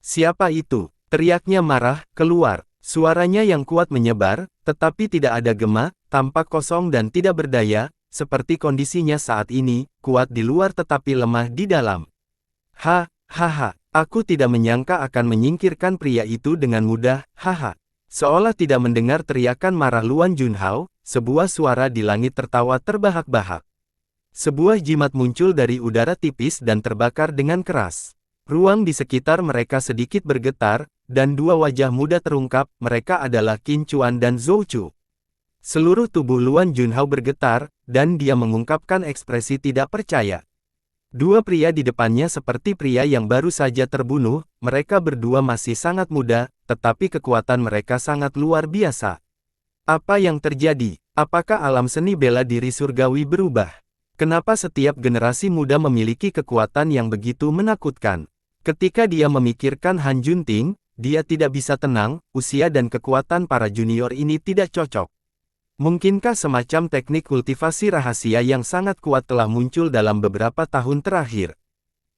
Siapa itu? Teriaknya marah, keluar. Suaranya yang kuat menyebar, tetapi tidak ada gema, tampak kosong dan tidak berdaya, seperti kondisinya saat ini, kuat di luar tetapi lemah di dalam. Hahaha, aku tidak menyangka akan menyingkirkan pria itu dengan mudah, haha. Seolah tidak mendengar teriakan marah Luan Junhao, sebuah suara di langit tertawa terbahak-bahak. Sebuah jimat muncul dari udara tipis dan terbakar dengan keras. Ruang di sekitar mereka sedikit bergetar, dan dua wajah muda terungkap, mereka adalah Qin Chuan dan Zhou Chu. Seluruh tubuh Luan Junhao bergetar, dan dia mengungkapkan ekspresi tidak percaya. Dua pria di depannya seperti pria yang baru saja terbunuh, mereka berdua masih sangat muda, tetapi kekuatan mereka sangat luar biasa. Apa yang terjadi? Apakah alam seni bela diri surgawi berubah? Kenapa setiap generasi muda memiliki kekuatan yang begitu menakutkan? Ketika dia memikirkan Han Junting, dia tidak bisa tenang, usia dan kekuatan para junior ini tidak cocok. Mungkinkah semacam teknik kultivasi rahasia yang sangat kuat telah muncul dalam beberapa tahun terakhir?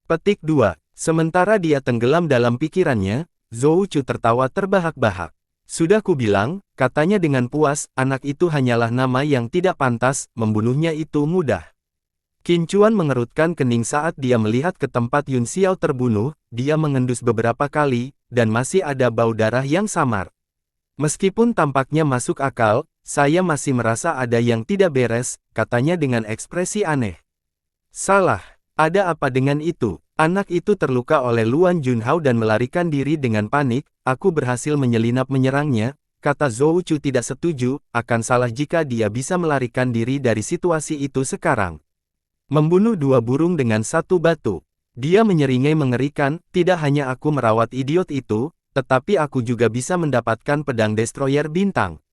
Petik 2. Sementara dia tenggelam dalam pikirannya, Zhou Chu tertawa terbahak-bahak. Sudah kubilang, katanya dengan puas, anak itu hanyalah nama yang tidak pantas, membunuhnya itu mudah. Qin Chuan mengerutkan kening saat dia melihat ke tempat Yun Xiao terbunuh, dia mengendus beberapa kali, dan masih ada bau darah yang samar. Meskipun tampaknya masuk akal, saya masih merasa ada yang tidak beres, katanya dengan ekspresi aneh. Salah, ada apa dengan itu? Anak itu terluka oleh Luan Junhao dan melarikan diri dengan panik, aku berhasil menyelinap menyerangnya, kata Zhou Chu tidak setuju, akan salah jika dia bisa melarikan diri dari situasi itu sekarang. Membunuh dua burung dengan satu batu. Dia menyeringai mengerikan, tidak hanya aku merawat idiot itu, tetapi aku juga bisa mendapatkan pedang destroyer bintang.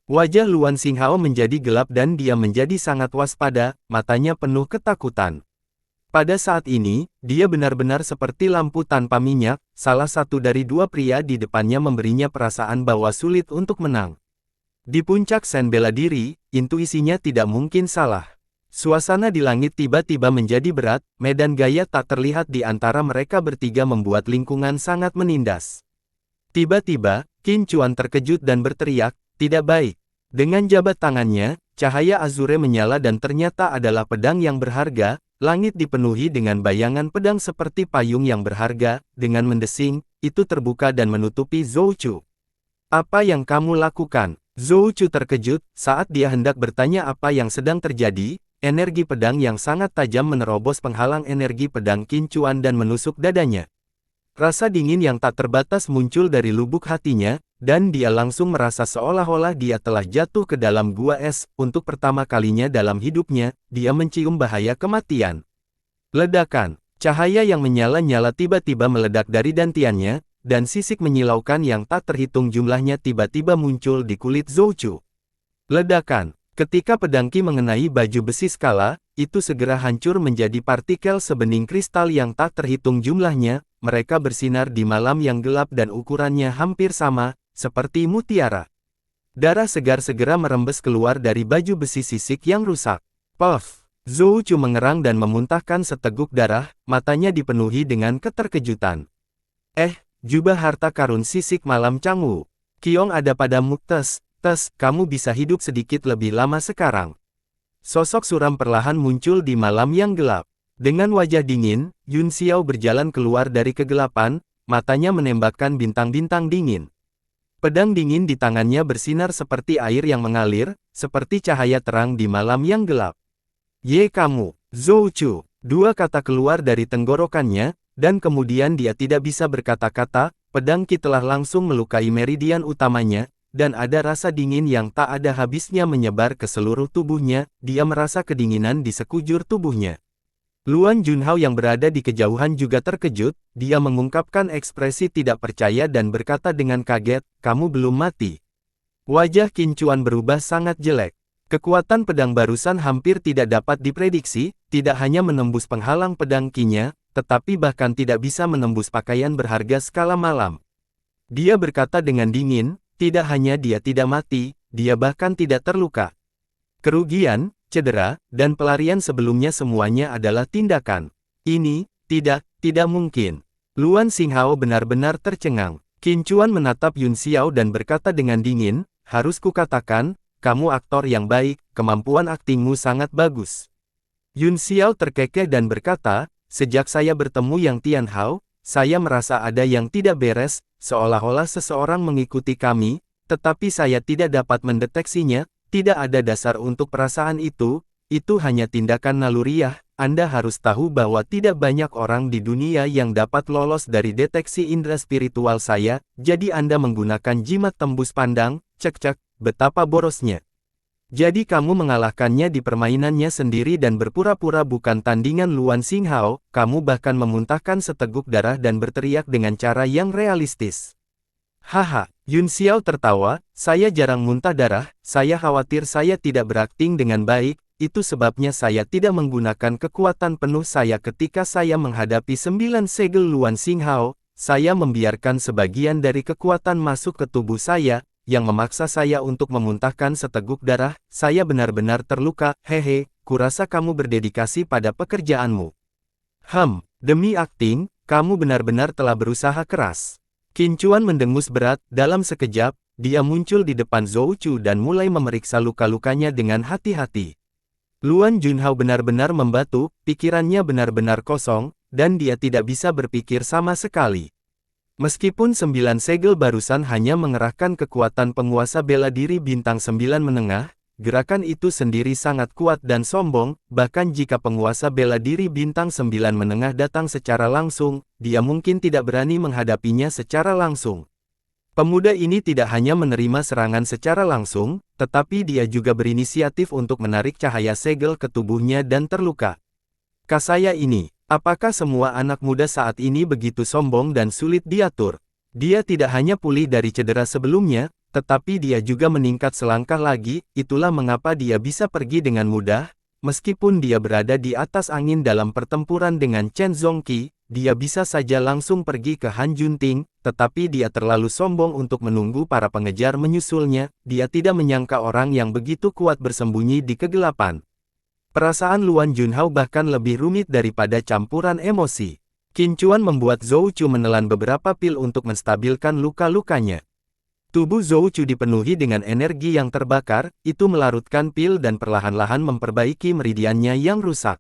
Wajah Luan Xinghao menjadi gelap dan dia menjadi sangat waspada, matanya penuh ketakutan. Pada saat ini, dia benar-benar seperti lampu tanpa minyak, salah satu dari dua pria di depannya memberinya perasaan bahwa sulit untuk menang. Di puncak sen bela diri, intuisinya tidak mungkin salah. Suasana di langit tiba-tiba menjadi berat, medan gaya tak terlihat di antara mereka bertiga membuat lingkungan sangat menindas. Tiba-tiba, Qin Chuan terkejut dan berteriak, tidak baik. Dengan jabat tangannya, cahaya azure menyala dan ternyata adalah pedang yang berharga, langit dipenuhi dengan bayangan pedang seperti payung yang berharga, dengan mendesing, itu terbuka dan menutupi Zhou Chu. Apa yang kamu lakukan? Zhou Chu terkejut, saat dia hendak bertanya apa yang sedang terjadi, energi pedang yang sangat tajam menerobos penghalang energi pedang Qin Chuan dan menusuk dadanya. Rasa dingin yang tak terbatas muncul dari lubuk hatinya, dan dia langsung merasa seolah-olah dia telah jatuh ke dalam gua es. Untuk pertama kalinya dalam hidupnya, dia mencium bahaya kematian. Ledakan, cahaya yang menyala-nyala tiba-tiba meledak dari dantiannya, dan sisik menyilaukan yang tak terhitung jumlahnya tiba-tiba muncul di kulit Zhou Chu. Ledakan, ketika pedang Qi mengenai baju besi skala, itu segera hancur menjadi partikel sebening kristal yang tak terhitung jumlahnya. Mereka bersinar di malam yang gelap dan ukurannya hampir sama, seperti mutiara. Darah segar segera merembes keluar dari baju besi sisik yang rusak. Puff! Zhou Chu mengerang dan memuntahkan seteguk darah, matanya dipenuhi dengan keterkejutan. Jubah harta karun sisik malam Changwu. Qiong ada padamu, kamu bisa hidup sedikit lebih lama sekarang. Sosok suram perlahan muncul di malam yang gelap. Dengan wajah dingin, Yun Xiao berjalan keluar dari kegelapan, matanya menembakkan bintang-bintang dingin. Pedang dingin di tangannya bersinar seperti air yang mengalir, seperti cahaya terang di malam yang gelap. Ye kamu, Zhou Chu, dua kata keluar dari tenggorokannya, dan kemudian dia tidak bisa berkata-kata, pedang Qi telah langsung melukai meridian utamanya, dan ada rasa dingin yang tak ada habisnya menyebar ke seluruh tubuhnya, dia merasa kedinginan di sekujur tubuhnya. Luan Junhao yang berada di kejauhan juga terkejut, dia mengungkapkan ekspresi tidak percaya dan berkata dengan kaget, kamu belum mati. Wajah Qin Chuan berubah sangat jelek. Kekuatan pedang barusan hampir tidak dapat diprediksi, tidak hanya menembus penghalang pedang Qi-nya, tetapi bahkan tidak bisa menembus pakaian berharga skala malam. Dia berkata dengan dingin, tidak hanya dia tidak mati, dia bahkan tidak terluka. Kerugian, cedera, dan pelarian sebelumnya semuanya adalah tindakan. Ini, tidak mungkin. Luan Xinghao benar-benar tercengang. Qin Chuan menatap Yun Xiao dan berkata dengan dingin, harus kukatakan, kamu aktor yang baik, kemampuan aktingmu sangat bagus. Yun Xiao terkekeh dan berkata, sejak saya bertemu Yang Tianhao, saya merasa ada yang tidak beres, seolah-olah seseorang mengikuti kami, tetapi saya tidak dapat mendeteksinya, tidak ada dasar untuk perasaan itu hanya tindakan naluriah. Anda harus tahu bahwa tidak banyak orang di dunia yang dapat lolos dari deteksi indera spiritual saya, jadi Anda menggunakan jimat tembus pandang, cek, betapa borosnya. Jadi kamu mengalahkannya di permainannya sendiri dan berpura-pura bukan tandingan Luan Xinghao, kamu bahkan memuntahkan seteguk darah dan berteriak dengan cara yang realistis. Haha, Yun Xiao tertawa, saya jarang muntah darah, saya khawatir saya tidak berakting dengan baik, itu sebabnya saya tidak menggunakan kekuatan penuh saya ketika saya menghadapi 9 segel Luan Xinghao, saya membiarkan sebagian dari kekuatan masuk ke tubuh saya, yang memaksa saya untuk memuntahkan seteguk darah, saya benar-benar terluka, hehe, kurasa kamu berdedikasi pada pekerjaanmu. Demi akting, kamu benar-benar telah berusaha keras. Qin Chuan mendengus berat, dalam sekejap, dia muncul di depan Zhou Chu dan mulai memeriksa luka-lukanya dengan hati-hati. Luan Junhao benar-benar membatu, pikirannya benar-benar kosong, dan dia tidak bisa berpikir sama sekali. Meskipun 9 segel barusan hanya mengerahkan kekuatan penguasa bela diri bintang 9 menengah, gerakan itu sendiri sangat kuat dan sombong, bahkan jika penguasa bela diri bintang 9 menengah datang secara langsung, dia mungkin tidak berani menghadapinya secara langsung. Pemuda ini tidak hanya menerima serangan secara langsung, tetapi dia juga berinisiatif untuk menarik cahaya segel ke tubuhnya dan terluka. Kasaya ini. Apakah semua anak muda saat ini begitu sombong dan sulit diatur? Dia tidak hanya pulih dari cedera sebelumnya, tetapi dia juga meningkat selangkah lagi, itulah mengapa dia bisa pergi dengan mudah, meskipun dia berada di atas angin dalam pertempuran dengan Chen Zongqi, dia bisa saja langsung pergi ke Han Junting, tetapi dia terlalu sombong untuk menunggu para pengejar menyusulnya, dia tidak menyangka orang yang begitu kuat bersembunyi di kegelapan. Perasaan Luan Junhao bahkan lebih rumit daripada campuran emosi. Qin Chuan membuat Zhou Chu menelan beberapa pil untuk menstabilkan luka-lukanya. Tubuh Zhou Chu dipenuhi dengan energi yang terbakar, itu melarutkan pil dan perlahan-lahan memperbaiki meridiannya yang rusak.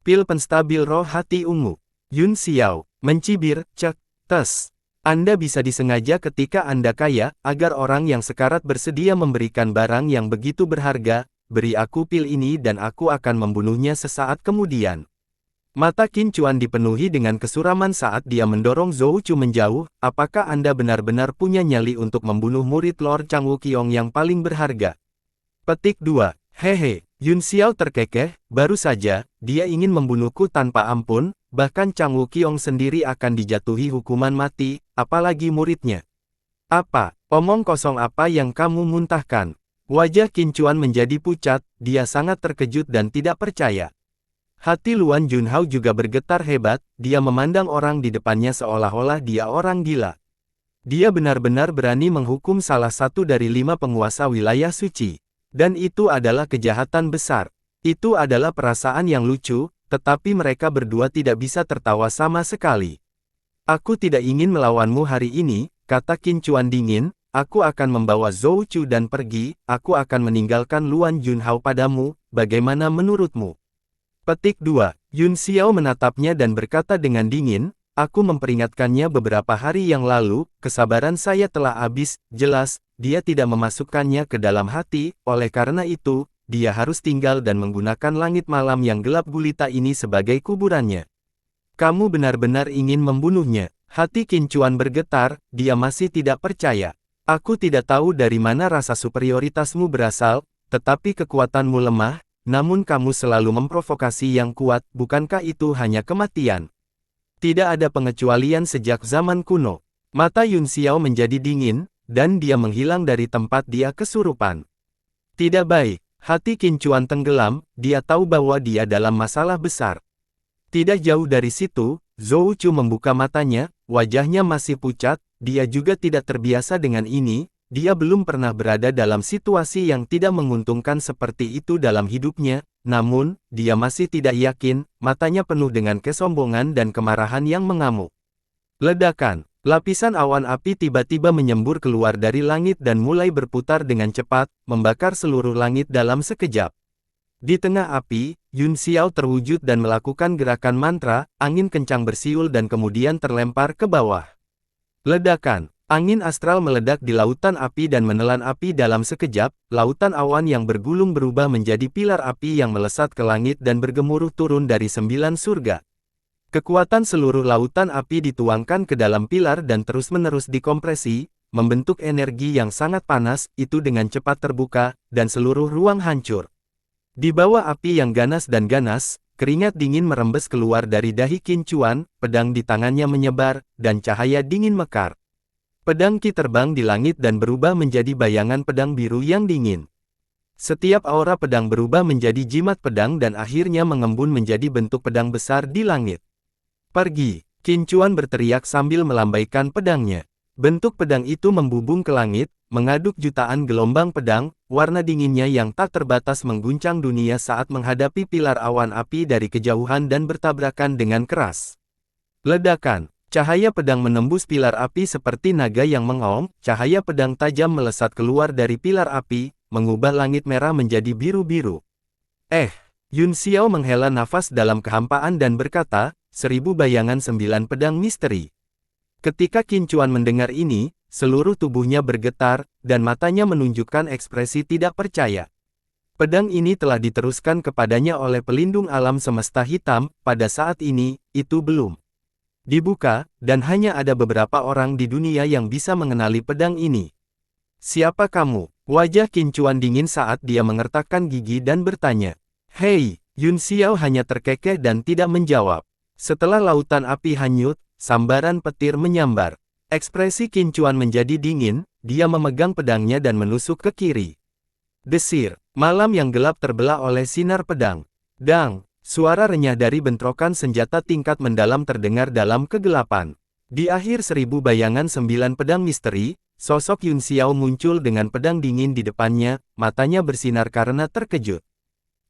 Pil penstabil roh hati ungu. Yun Xiao mencibir, cek, tes. Anda bisa disengaja ketika Anda kaya, agar orang yang sekarat bersedia memberikan barang yang begitu berharga. Beri aku pil ini dan aku akan membunuhnya sesaat kemudian. Mata Qin Chuan dipenuhi dengan kesuraman saat dia mendorong Zhou Chu menjauh. Apakah Anda benar-benar punya nyali untuk membunuh murid Lord Chang Wuqiong yang paling berharga? Petik 2. Hehe, Yun Xiao terkekeh, baru saja, dia ingin membunuhku tanpa ampun, bahkan Chang Wuqiong sendiri akan dijatuhi hukuman mati, apalagi muridnya. Apa, omong kosong apa yang kamu muntahkan? Wajah Qin Chuan menjadi pucat, dia sangat terkejut dan tidak percaya. Hati Luan Junhao juga bergetar hebat, dia memandang orang di depannya seolah-olah dia orang gila. Dia benar-benar berani menghukum salah satu dari 5 penguasa wilayah suci. Dan itu adalah kejahatan besar. Itu adalah perasaan yang lucu, tetapi mereka berdua tidak bisa tertawa sama sekali. Aku tidak ingin melawanmu hari ini, kata Qin Chuan dingin. Aku akan membawa Zhou Chu dan pergi, aku akan meninggalkan Luan Junhao padamu, bagaimana menurutmu? Petik 2. Yun Xiao menatapnya dan berkata dengan dingin, aku memperingatkannya beberapa hari yang lalu, kesabaran saya telah habis, jelas, dia tidak memasukkannya ke dalam hati, oleh karena itu, dia harus tinggal dan menggunakan langit malam yang gelap gulita ini sebagai kuburannya. Kamu benar-benar ingin membunuhnya. Hati Qin Chuan bergetar, dia masih tidak percaya. Aku tidak tahu dari mana rasa superioritasmu berasal, tetapi kekuatanmu lemah, namun kamu selalu memprovokasi yang kuat, bukankah itu hanya kematian? Tidak ada pengecualian sejak zaman kuno. Mata Yun Xiao menjadi dingin, dan dia menghilang dari tempat dia kesurupan. Tidak baik, hati Qin Chuan tenggelam, dia tahu bahwa dia dalam masalah besar. Tidak jauh dari situ, Zhou Chu membuka matanya, wajahnya masih pucat, dia juga tidak terbiasa dengan ini, dia belum pernah berada dalam situasi yang tidak menguntungkan seperti itu dalam hidupnya, namun, dia masih tidak yakin, matanya penuh dengan kesombongan dan kemarahan yang mengamuk. Ledakan, lapisan awan api tiba-tiba menyembur keluar dari langit dan mulai berputar dengan cepat, membakar seluruh langit dalam sekejap. Di tengah api, Yun Xiao terwujud dan melakukan gerakan mantra, angin kencang bersiul dan kemudian terlempar ke bawah. Ledakan, angin astral meledak di lautan api dan menelan api dalam sekejap, lautan awan yang bergulung berubah menjadi pilar api yang melesat ke langit dan bergemuruh turun dari 9 surga. Kekuatan seluruh lautan api dituangkan ke dalam pilar dan terus-menerus dikompresi, membentuk energi yang sangat panas, itu dengan cepat terbuka, dan seluruh ruang hancur. Di bawah api yang ganas dan ganas, keringat dingin merembes keluar dari dahi Qin Chuan, pedang di tangannya menyebar, dan cahaya dingin mekar. Pedang Qi terbang di langit dan berubah menjadi bayangan pedang biru yang dingin. Setiap aura pedang berubah menjadi jimat pedang dan akhirnya mengembun menjadi bentuk pedang besar di langit. Pergi, Qin Chuan berteriak sambil melambaikan pedangnya. Bentuk pedang itu membubung ke langit, mengaduk jutaan gelombang pedang, warna dinginnya yang tak terbatas mengguncang dunia saat menghadapi pilar awan api dari kejauhan dan bertabrakan dengan keras. Ledakan, cahaya pedang menembus pilar api seperti naga yang mengaum, cahaya pedang tajam melesat keluar dari pilar api, mengubah langit merah menjadi biru-biru. Yun Xiao menghela nafas dalam kehampaan dan berkata, 1000 bayangan 9 pedang misteri. Ketika Qin Chuan mendengar ini, seluruh tubuhnya bergetar, dan matanya menunjukkan ekspresi tidak percaya. Pedang ini telah diteruskan kepadanya oleh pelindung alam semesta hitam, pada saat ini, itu belum dibuka, dan hanya ada beberapa orang di dunia yang bisa mengenali pedang ini. Siapa kamu? Wajah Qin Chuan dingin saat dia mengertakkan gigi dan bertanya. Hei, Yun Xiao hanya terkekeh dan tidak menjawab. Setelah lautan api hanyut, sambaran petir menyambar. Ekspresi Qin Chuan menjadi dingin, dia memegang pedangnya dan menusuk ke kiri. Desir, malam yang gelap terbelah oleh sinar pedang. Dang, suara renyah dari bentrokan senjata tingkat mendalam terdengar dalam kegelapan. Di akhir 1000 bayangan 9 pedang misteri, sosok Yun Xiao muncul dengan pedang dingin di depannya, matanya bersinar karena terkejut.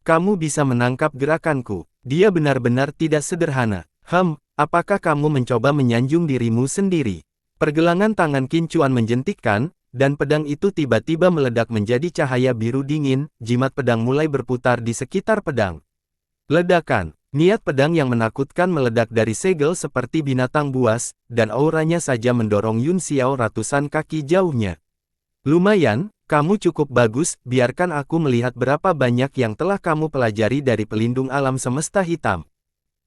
Kamu bisa menangkap gerakanku. Dia benar-benar tidak sederhana. Apakah kamu mencoba menyanjung dirimu sendiri? Pergelangan tangan Qin Chuan menjentikkan, dan pedang itu tiba-tiba meledak menjadi cahaya biru dingin, jimat pedang mulai berputar di sekitar pedang. Ledakan, Niat pedang yang menakutkan meledak dari segel seperti binatang buas, dan auranya saja mendorong Yun Xiao ratusan kaki jauhnya. Lumayan, kamu cukup bagus, biarkan aku melihat berapa banyak yang telah kamu pelajari dari pelindung alam semesta hitam.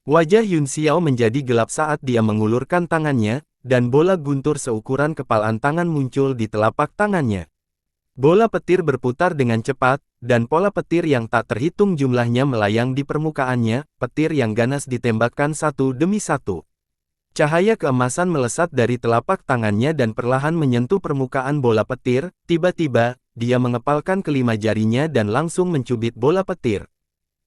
Wajah Yun Xiao menjadi gelap saat dia mengulurkan tangannya, dan bola guntur seukuran kepalan tangan muncul di telapak tangannya. Bola petir berputar dengan cepat, dan pola petir yang tak terhitung jumlahnya melayang di permukaannya, petir yang ganas ditembakkan satu demi satu. Cahaya keemasan melesat dari telapak tangannya dan perlahan menyentuh permukaan bola petir, tiba-tiba, dia mengepalkan kelima jarinya dan langsung mencubit bola petir.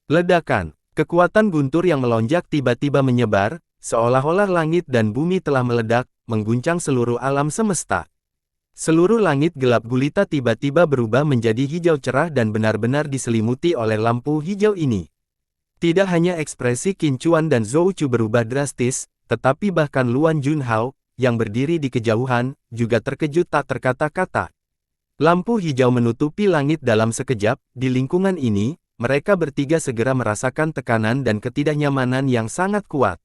Ledakan, kekuatan guntur yang melonjak tiba-tiba menyebar, seolah-olah langit dan bumi telah meledak, mengguncang seluruh alam semesta. Seluruh langit gelap gulita tiba-tiba berubah menjadi hijau cerah dan benar-benar diselimuti oleh lampu hijau ini. Tidak hanya ekspresi Qin Chuan dan Zhou Chu berubah drastis, tetapi bahkan Luan Junhao, yang berdiri di kejauhan, juga terkejut tak terkata-kata. Lampu hijau menutupi langit dalam sekejap, di lingkungan ini, mereka bertiga segera merasakan tekanan dan ketidaknyamanan yang sangat kuat.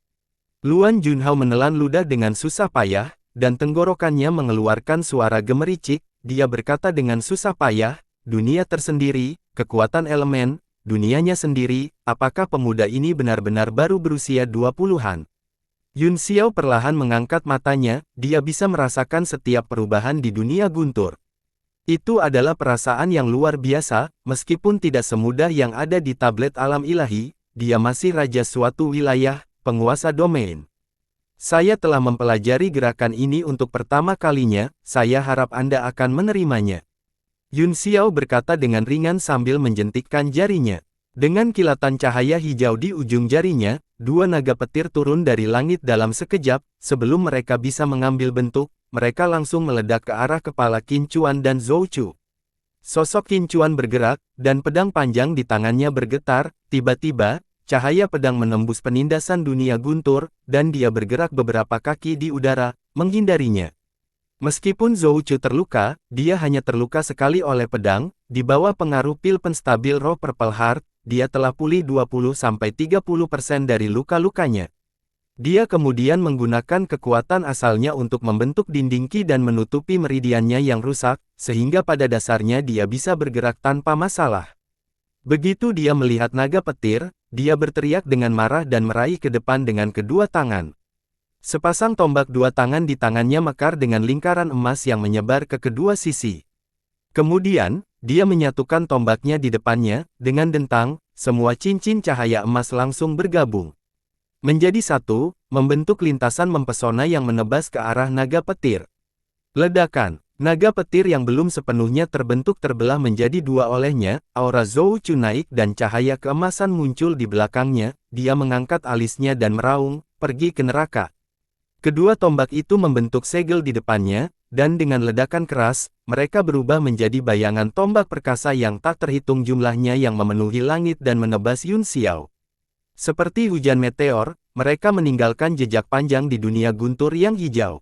Luan Junhao menelan ludah dengan susah payah, dan tenggorokannya mengeluarkan suara gemericik, dia berkata dengan susah payah, dunia tersendiri, kekuatan elemen, dunianya sendiri, apakah pemuda ini benar-benar baru berusia 20-an? Yun Xiao perlahan mengangkat matanya, dia bisa merasakan setiap perubahan di dunia guntur. Itu adalah perasaan yang luar biasa, meskipun tidak semudah yang ada di tablet alam ilahi, dia masih raja suatu wilayah, penguasa domain. Saya telah mempelajari gerakan ini untuk pertama kalinya, saya harap Anda akan menerimanya. Yun Xiao berkata dengan ringan sambil menjentikkan jarinya. Dengan kilatan cahaya hijau di ujung jarinya, dua naga petir turun dari langit dalam sekejap, sebelum mereka bisa mengambil bentuk, mereka langsung meledak ke arah kepala Qin Chuan dan Zhou Chu. Sosok Qin Chuan bergerak, dan pedang panjang di tangannya bergetar, tiba-tiba, cahaya pedang menembus penindasan dunia guntur, dan dia bergerak beberapa kaki di udara, menghindarinya. Meskipun Zhou Chu terluka, dia hanya terluka sekali oleh pedang, di bawah pengaruh pil penstabil roh Purple Heart, dia telah pulih 20-30% dari luka-lukanya. Dia kemudian menggunakan kekuatan asalnya untuk membentuk dinding Qi dan menutupi meridiannya yang rusak, sehingga pada dasarnya dia bisa bergerak tanpa masalah. Begitu dia melihat naga petir, dia berteriak dengan marah dan meraih ke depan dengan kedua tangan. Sepasang tombak dua tangan di tangannya mekar dengan lingkaran emas yang menyebar ke kedua sisi. Kemudian, dia menyatukan tombaknya di depannya, dengan dentang, semua cincin cahaya emas langsung bergabung. Menjadi satu, membentuk lintasan mempesona yang menebas ke arah naga petir. Ledakan. Naga petir yang belum sepenuhnya terbentuk terbelah menjadi dua olehnya, aura Zhou Chu naik dan cahaya keemasan muncul di belakangnya, dia mengangkat alisnya dan meraung, pergi ke neraka. Kedua tombak itu membentuk segel di depannya, dan dengan ledakan keras, mereka berubah menjadi bayangan tombak perkasa yang tak terhitung jumlahnya yang memenuhi langit dan menebas Yun Xiao. Seperti hujan meteor, mereka meninggalkan jejak panjang di dunia guntur yang hijau.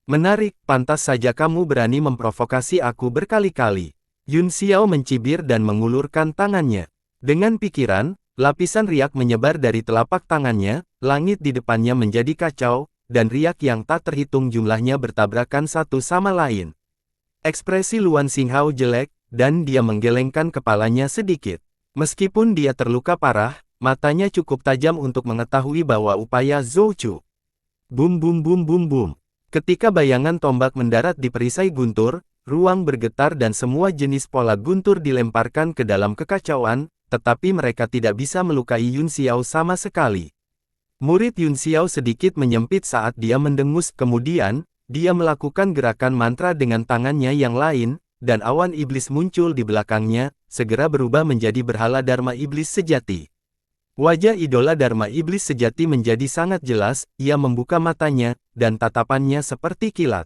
Menarik, pantas saja kamu berani memprovokasi aku berkali-kali. Yun Xiao mencibir dan mengulurkan tangannya. Dengan pikiran, lapisan riak menyebar dari telapak tangannya, langit di depannya menjadi kacau, dan riak yang tak terhitung jumlahnya bertabrakan satu sama lain. Ekspresi Luan Xinghao jelek, dan dia menggelengkan kepalanya sedikit. Meskipun dia terluka parah, matanya cukup tajam untuk mengetahui bahwa upaya Zhou Chu. Bum bum bum bum bum. Ketika bayangan tombak mendarat di perisai guntur, ruang bergetar dan semua jenis pola guntur dilemparkan ke dalam kekacauan, tetapi mereka tidak bisa melukai Yun Xiao sama sekali. Murid Yun Xiao sedikit menyempit saat dia mendengus, kemudian, dia melakukan gerakan mantra dengan tangannya yang lain, dan awan iblis muncul di belakangnya, segera berubah menjadi berhala Dharma iblis sejati. Wajah idola Dharma iblis sejati menjadi sangat jelas, ia membuka matanya, dan tatapannya seperti kilat.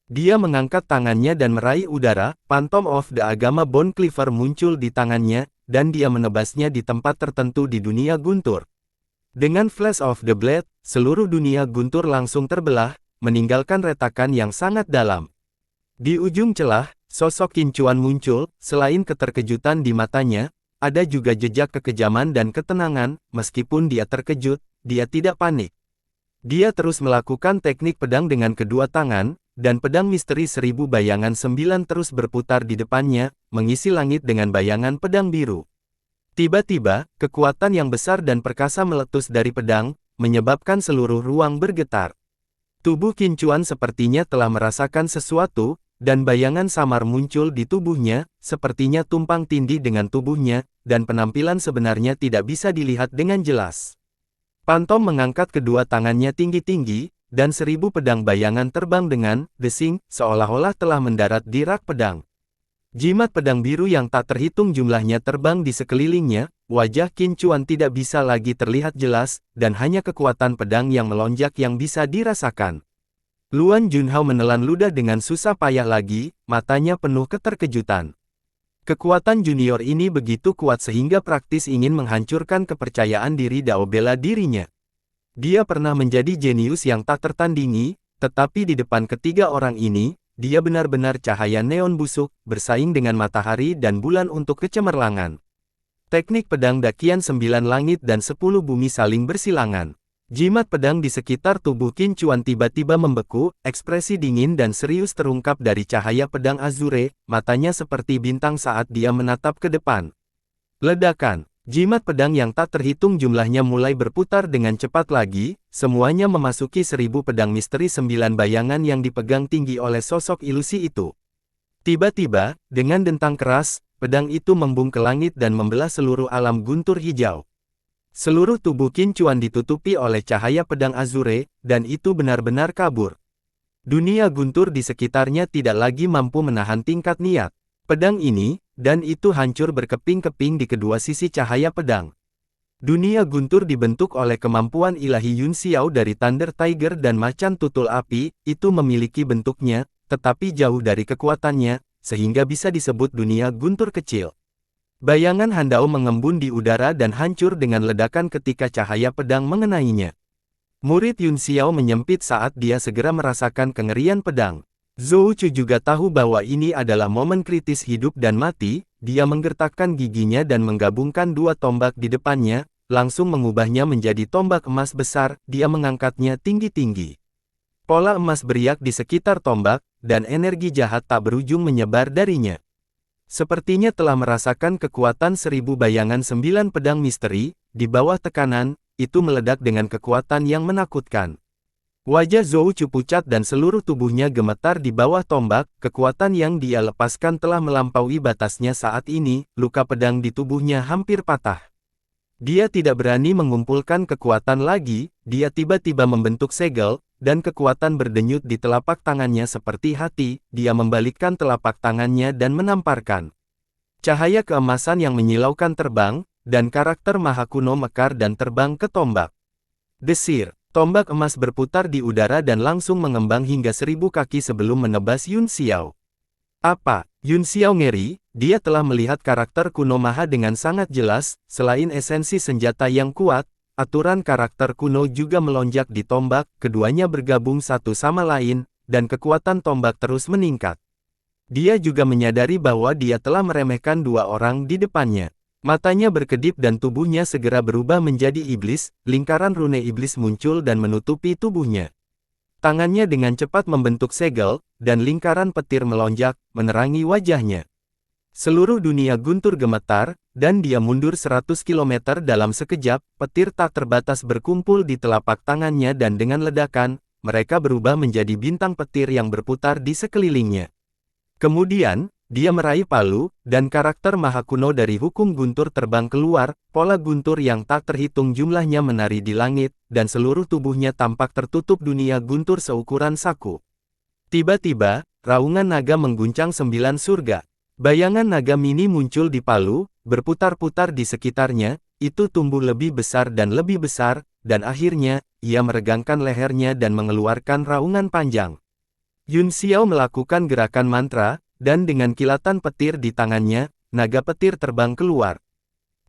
Dia mengangkat tangannya dan meraih udara, Phantom of the Agama Bone Cleaver muncul di tangannya, dan dia menebasnya di tempat tertentu di dunia guntur. Dengan Flash of the Blade, seluruh dunia guntur langsung terbelah, meninggalkan retakan yang sangat dalam. Di ujung celah, sosok Qin Chuan muncul, selain keterkejutan di matanya, ada juga jejak kekejaman dan ketenangan. Meskipun dia terkejut, dia tidak panik. Dia terus melakukan teknik pedang dengan kedua tangan, dan pedang misteri 1000 bayangan 9 terus berputar di depannya, mengisi langit dengan bayangan pedang biru. Tiba-tiba, kekuatan yang besar dan perkasa meletus dari pedang, menyebabkan seluruh ruang bergetar. Tubuh Qin Chuan sepertinya telah merasakan sesuatu, dan bayangan samar muncul di tubuhnya, sepertinya tumpang tindih dengan tubuhnya, dan penampilan sebenarnya tidak bisa dilihat dengan jelas. Pantom mengangkat kedua tangannya tinggi-tinggi, dan 1000 pedang bayangan terbang dengan desing, seolah-olah telah mendarat di rak pedang. Jimat pedang biru yang tak terhitung jumlahnya terbang di sekelilingnya, wajah Qin Chuan tidak bisa lagi terlihat jelas, dan hanya kekuatan pedang yang melonjak yang bisa dirasakan. Luan Junhao menelan ludah dengan susah payah lagi, matanya penuh keterkejutan. Kekuatan junior ini begitu kuat sehingga praktis ingin menghancurkan kepercayaan diri Dao bela dirinya. Dia pernah menjadi jenius yang tak tertandingi, tetapi di depan ketiga orang ini, dia benar-benar cahaya neon busuk, bersaing dengan matahari dan bulan untuk kecemerlangan. Teknik pedang dakian 9 langit dan 10 bumi saling bersilangan. Jimat pedang di sekitar tubuh Qin Chuan tiba-tiba membeku, ekspresi dingin dan serius terungkap dari cahaya pedang azure, matanya seperti bintang saat dia menatap ke depan. Ledakan, jimat pedang yang tak terhitung jumlahnya mulai berputar dengan cepat lagi, semuanya memasuki 1000 pedang misteri 9 bayangan yang dipegang tinggi oleh sosok ilusi itu. Tiba-tiba, dengan dentang keras, pedang itu membung ke langit dan membelah seluruh alam guntur hijau. Seluruh tubuh Qin Chuan ditutupi oleh cahaya pedang azure, dan itu benar-benar kabur. Dunia guntur di sekitarnya tidak lagi mampu menahan tingkat niat. Pedang ini, dan itu hancur berkeping-keping di kedua sisi cahaya pedang. Dunia guntur dibentuk oleh kemampuan ilahi Yun Xiao dari Thunder Tiger dan macan tutul api, itu memiliki bentuknya, tetapi jauh dari kekuatannya, sehingga bisa disebut dunia guntur kecil. Bayangan Handao mengembun di udara dan hancur dengan ledakan ketika cahaya pedang mengenainya. Murid Yun Xiao menyempit saat dia segera merasakan kengerian pedang. Zhou Chu juga tahu bahwa ini adalah momen kritis hidup dan mati, dia menggertakkan giginya dan menggabungkan dua tombak di depannya, langsung mengubahnya menjadi tombak emas besar, dia mengangkatnya tinggi-tinggi. Pola emas beriak di sekitar tombak, dan energi jahat tak berujung menyebar darinya. Sepertinya telah merasakan kekuatan 1000 bayangan 9 pedang misteri, di bawah tekanan, itu meledak dengan kekuatan yang menakutkan. Wajah Zhou Chu pucat dan seluruh tubuhnya gemetar di bawah tombak, kekuatan yang dia lepaskan telah melampaui batasnya saat ini, luka pedang di tubuhnya hampir patah. Dia tidak berani mengumpulkan kekuatan lagi, dia tiba-tiba membentuk segel, dan kekuatan berdenyut di telapak tangannya seperti hati, dia membalikkan telapak tangannya dan menamparkan. Cahaya keemasan yang menyilaukan terbang, dan karakter maha kuno mekar dan terbang ke tombak. Desir, tombak emas berputar di udara dan langsung mengembang hingga 1000 kaki sebelum menebas Yun Xiao. Apa? Yun Xiao ngeri, dia telah melihat karakter kuno maha dengan sangat jelas, selain esensi senjata yang kuat, aturan karakter kuno juga melonjak di tombak, keduanya bergabung satu sama lain, dan kekuatan tombak terus meningkat. Dia juga menyadari bahwa dia telah meremehkan dua orang di depannya. Matanya berkedip dan tubuhnya segera berubah menjadi iblis, lingkaran rune iblis muncul dan menutupi tubuhnya. Tangannya dengan cepat membentuk segel, dan lingkaran petir melonjak, menerangi wajahnya. Seluruh dunia guntur gemetar, dan dia mundur 100 km dalam sekejap, petir tak terbatas berkumpul di telapak tangannya dan dengan ledakan, mereka berubah menjadi bintang petir yang berputar di sekelilingnya. Kemudian, dia meraih palu, dan karakter maha kuno dari hukum guntur terbang keluar, pola guntur yang tak terhitung jumlahnya menari di langit, dan seluruh tubuhnya tampak tertutup dunia guntur seukuran saku. Tiba-tiba, raungan naga mengguncang 9 surga. Bayangan naga mini muncul di palu, berputar-putar di sekitarnya, itu tumbuh lebih besar, dan akhirnya, ia meregangkan lehernya dan mengeluarkan raungan panjang. Yun Xiao melakukan gerakan mantra, dan dengan kilatan petir di tangannya, naga petir terbang keluar.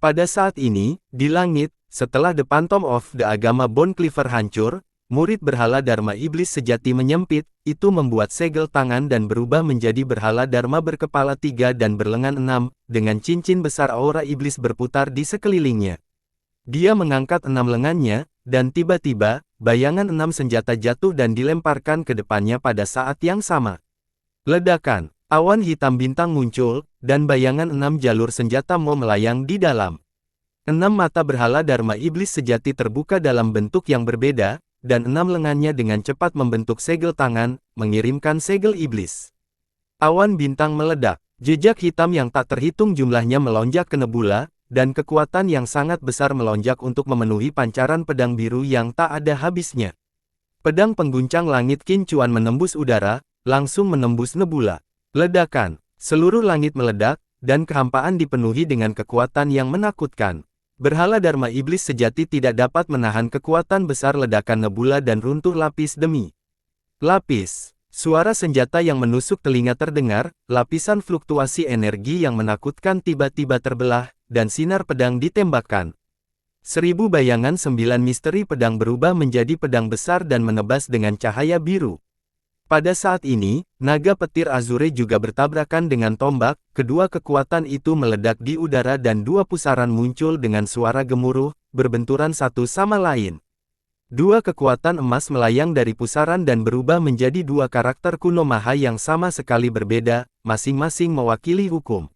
Pada saat ini, di langit, setelah The Phantom of the Agama Bone Cleaver hancur, murid berhala Dharma Iblis sejati menyempit, itu membuat segel tangan dan berubah menjadi berhala Dharma berkepala 3 dan berlengan 6, dengan cincin besar aura iblis berputar di sekelilingnya. Dia mengangkat 6 lengannya, dan tiba-tiba, bayangan 6 senjata jatuh dan dilemparkan ke depannya pada saat yang sama. Ledakan, awan hitam bintang muncul, dan bayangan 6 jalur senjata Mo melayang di dalam. 6 mata berhala Dharma Iblis sejati terbuka dalam bentuk yang berbeda, dan 6 lengannya dengan cepat membentuk segel tangan, mengirimkan segel iblis. Awan bintang meledak, jejak hitam yang tak terhitung jumlahnya melonjak ke nebula, dan kekuatan yang sangat besar melonjak untuk memenuhi pancaran pedang biru yang tak ada habisnya. Pedang pengguncang langit Qin Chuan menembus udara, langsung menembus nebula. Ledakan, seluruh langit meledak, dan kehampaan dipenuhi dengan kekuatan yang menakutkan. Berhala Dharma Iblis sejati tidak dapat menahan kekuatan besar ledakan nebula dan runtuh lapis demi lapis. Suara senjata yang menusuk telinga terdengar, lapisan fluktuasi energi yang menakutkan tiba-tiba terbelah, dan sinar pedang ditembakkan. 1000 bayangan 9 misteri pedang berubah menjadi pedang besar dan menebas dengan cahaya biru. Pada saat ini, naga petir Azure juga bertabrakan dengan tombak, kedua kekuatan itu meledak di udara dan 2 pusaran muncul dengan suara gemuruh, berbenturan satu sama lain. 2 kekuatan emas melayang dari pusaran dan berubah menjadi 2 karakter kuno maha yang sama sekali berbeda, masing-masing mewakili hukum.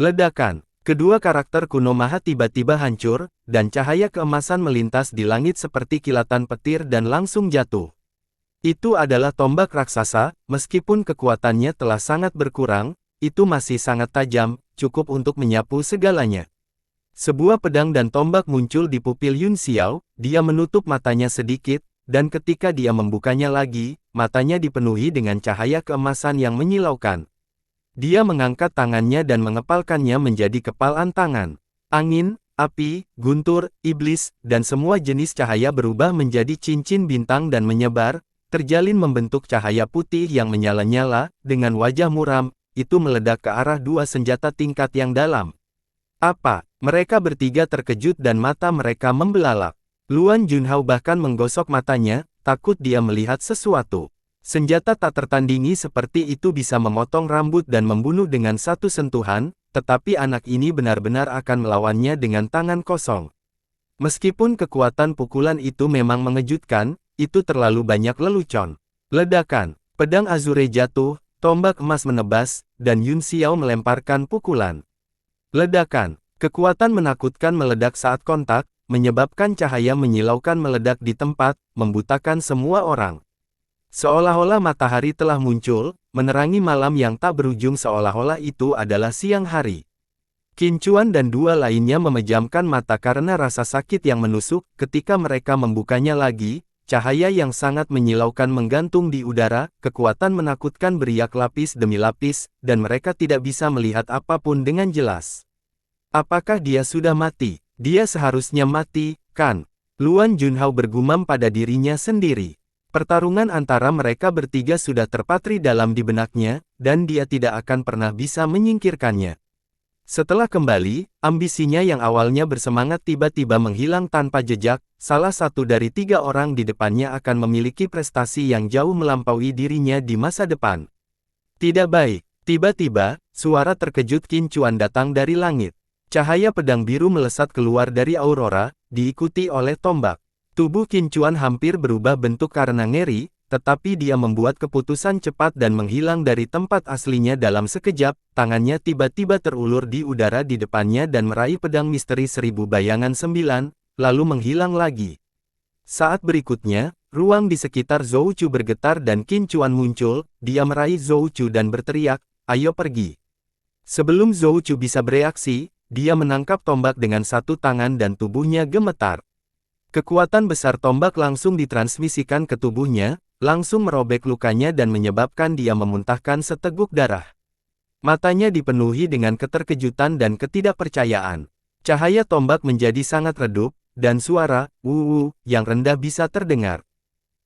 Ledakan, kedua karakter kuno maha tiba-tiba hancur, dan cahaya keemasan melintas di langit seperti kilatan petir dan langsung jatuh. Itu adalah tombak raksasa, meskipun kekuatannya telah sangat berkurang, itu masih sangat tajam, cukup untuk menyapu segalanya. Sebuah pedang dan tombak muncul di pupil Yun Xiao, dia menutup matanya sedikit, dan ketika dia membukanya lagi, matanya dipenuhi dengan cahaya keemasan yang menyilaukan. Dia mengangkat tangannya dan mengepalkannya menjadi kepalan tangan. Angin, api, guntur, iblis, dan semua jenis cahaya berubah menjadi cincin bintang dan menyebar, terjalin membentuk cahaya putih yang menyala-nyala, dengan wajah muram, itu meledak ke arah 2 senjata tingkat yang dalam. Apa? Mereka bertiga terkejut dan mata mereka membelalak. Luan Junhao bahkan menggosok matanya, takut dia melihat sesuatu. Senjata tak tertandingi seperti itu bisa memotong rambut dan membunuh dengan satu sentuhan, tetapi anak ini benar-benar akan melawannya dengan tangan kosong. Meskipun kekuatan pukulan itu memang mengejutkan, itu terlalu banyak lelucon. Ledakan, pedang Azure jatuh, tombak emas menebas, dan Yun Xiao melemparkan pukulan. Ledakan, kekuatan menakutkan meledak saat kontak, menyebabkan cahaya menyilaukan meledak di tempat, membutakan semua orang. Seolah-olah matahari telah muncul, menerangi malam yang tak berujung seolah-olah itu adalah siang hari. Qin Chuan dan 2 lainnya memejamkan mata karena rasa sakit yang menusuk, ketika mereka membukanya lagi, cahaya yang sangat menyilaukan menggantung di udara, kekuatan menakutkan beriak lapis demi lapis, dan mereka tidak bisa melihat apapun dengan jelas. Apakah dia sudah mati? Dia seharusnya mati, kan? Luan Junhao bergumam pada dirinya sendiri. Pertarungan antara mereka bertiga sudah terpatri dalam di benaknya, dan dia tidak akan pernah bisa menyingkirkannya. Setelah kembali, ambisinya yang awalnya bersemangat tiba-tiba menghilang tanpa jejak, salah satu dari 3 orang di depannya akan memiliki prestasi yang jauh melampaui dirinya di masa depan. Tidak baik. Tiba-tiba, suara terkejut Qin Chuan datang dari langit. Cahaya pedang biru melesat keluar dari aurora, diikuti oleh tombak. Tubuh Qin Chuan hampir berubah bentuk karena ngeri, tetapi dia membuat keputusan cepat dan menghilang dari tempat aslinya dalam sekejap, tangannya tiba-tiba terulur di udara di depannya dan meraih pedang misteri 1000 bayangan 9, lalu menghilang lagi. Saat berikutnya, ruang di sekitar Zhou Chu bergetar dan Qin Chuan muncul, dia meraih Zhou Chu dan berteriak, "Ayo pergi." Sebelum Zhou Chu bisa bereaksi, dia menangkap tombak dengan satu tangan dan tubuhnya gemetar. Kekuatan besar tombak langsung ditransmisikan ke tubuhnya, langsung merobek lukanya dan menyebabkan dia memuntahkan seteguk darah. Matanya dipenuhi dengan keterkejutan dan ketidakpercayaan. Cahaya tombak menjadi sangat redup, dan suara "wuwu" yang rendah bisa terdengar.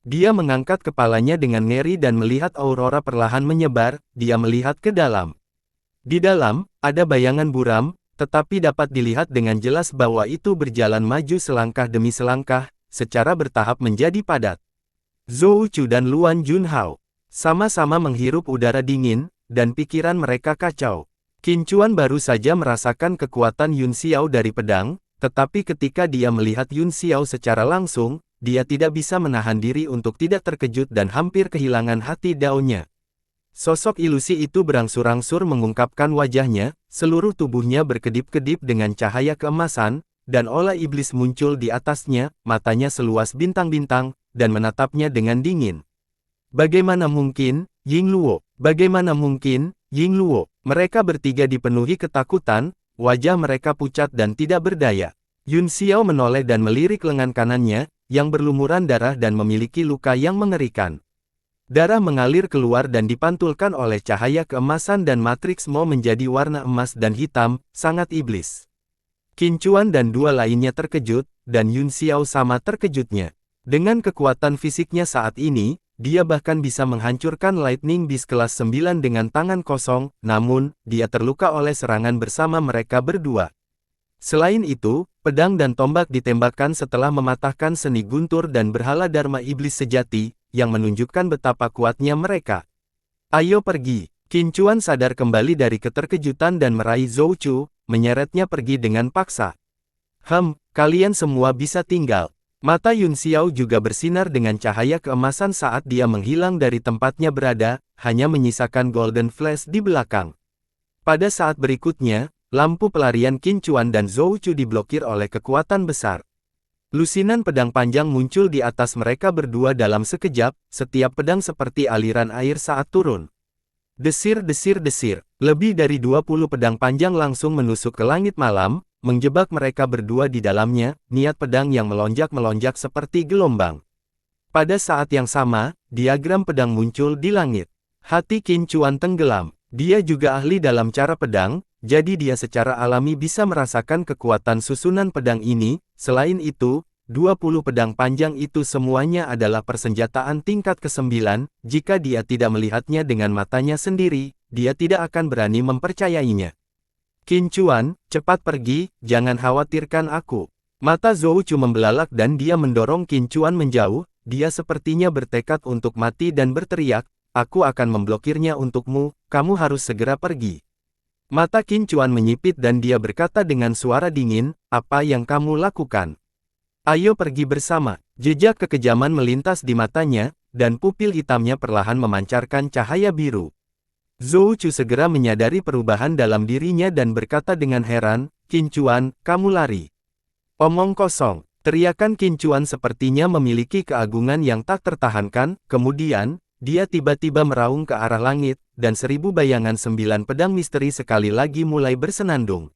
Dia mengangkat kepalanya dengan ngeri dan melihat aurora perlahan menyebar, dia melihat ke dalam. Di dalam, ada bayangan buram, tetapi dapat dilihat dengan jelas bahwa itu berjalan maju selangkah demi selangkah, secara bertahap menjadi padat. Zhou Chu dan Luan Junhao sama-sama menghirup udara dingin, dan pikiran mereka kacau. Qin Chuan baru saja merasakan kekuatan Yun Xiao dari pedang, tetapi ketika dia melihat Yun Xiao secara langsung, dia tidak bisa menahan diri untuk tidak terkejut dan hampir kehilangan hati daunnya. Sosok ilusi itu berangsur-angsur mengungkapkan wajahnya, seluruh tubuhnya berkedip-kedip dengan cahaya keemasan, dan olah iblis muncul di atasnya, matanya seluas bintang-bintang, dan menatapnya dengan dingin. Bagaimana mungkin, Ying Luo? Bagaimana mungkin, Ying Luo? Mereka bertiga dipenuhi ketakutan, wajah mereka pucat dan tidak berdaya. Yun Xiao menoleh dan melirik lengan kanannya, yang berlumuran darah dan memiliki luka yang mengerikan. Darah mengalir keluar dan dipantulkan oleh cahaya keemasan dan matriks Mo menjadi warna emas dan hitam, sangat iblis. Qin Chuan dan dua lainnya terkejut, dan Yun Xiao sama terkejutnya. Dengan kekuatan fisiknya saat ini, dia bahkan bisa menghancurkan Lightning Beast kelas 9 dengan tangan kosong, namun, dia terluka oleh serangan bersama mereka berdua. Selain itu, pedang dan tombak ditembakkan setelah mematahkan seni guntur dan berhala Dharma Iblis sejati, yang menunjukkan betapa kuatnya mereka. Ayo pergi. Qin Chuan sadar kembali dari keterkejutan dan meraih Zhou Chu, menyeretnya pergi dengan paksa. Kalian semua bisa tinggal. Mata Yun Xiao juga bersinar dengan cahaya keemasan saat dia menghilang dari tempatnya berada, hanya menyisakan golden flash di belakang. Pada saat berikutnya, lampu pelarian Qin Chuan dan Zhou Chu diblokir oleh kekuatan besar. Lusinan pedang panjang muncul di atas mereka berdua dalam sekejap, setiap pedang seperti aliran air saat turun. Desir, desir, desir. Lebih dari 20 pedang panjang langsung menusuk ke langit malam, menjebak mereka berdua di dalamnya, niat pedang yang melonjak-melonjak seperti gelombang. Pada saat yang sama, diagram pedang muncul di langit. Hati Qin Chuan tenggelam. Dia juga ahli dalam cara pedang, jadi dia secara alami bisa merasakan kekuatan susunan pedang ini. Selain itu, 20 pedang panjang itu semuanya adalah persenjataan tingkat ke-9, jika dia tidak melihatnya dengan matanya sendiri, dia tidak akan berani mempercayainya. Qin Chuan, cepat pergi, jangan khawatirkan aku. Mata Zhou Chu membelalak dan dia mendorong Qin Chuan menjauh, dia sepertinya bertekad untuk mati dan berteriak, aku akan memblokirnya untukmu, kamu harus segera pergi. Mata Qin Chuan menyipit dan dia berkata dengan suara dingin, apa yang kamu lakukan? Ayo pergi bersama. Jejak kekejaman melintas di matanya, dan pupil hitamnya perlahan memancarkan cahaya biru. Zhou Chu segera menyadari perubahan dalam dirinya dan berkata dengan heran, Qin Chuan, kamu lari. Omong kosong. Teriakan Qin Chuan sepertinya memiliki keagungan yang tak tertahankan, kemudian, dia tiba-tiba meraung ke arah langit, dan 1000 bayangan 9 pedang misteri sekali lagi mulai bersenandung.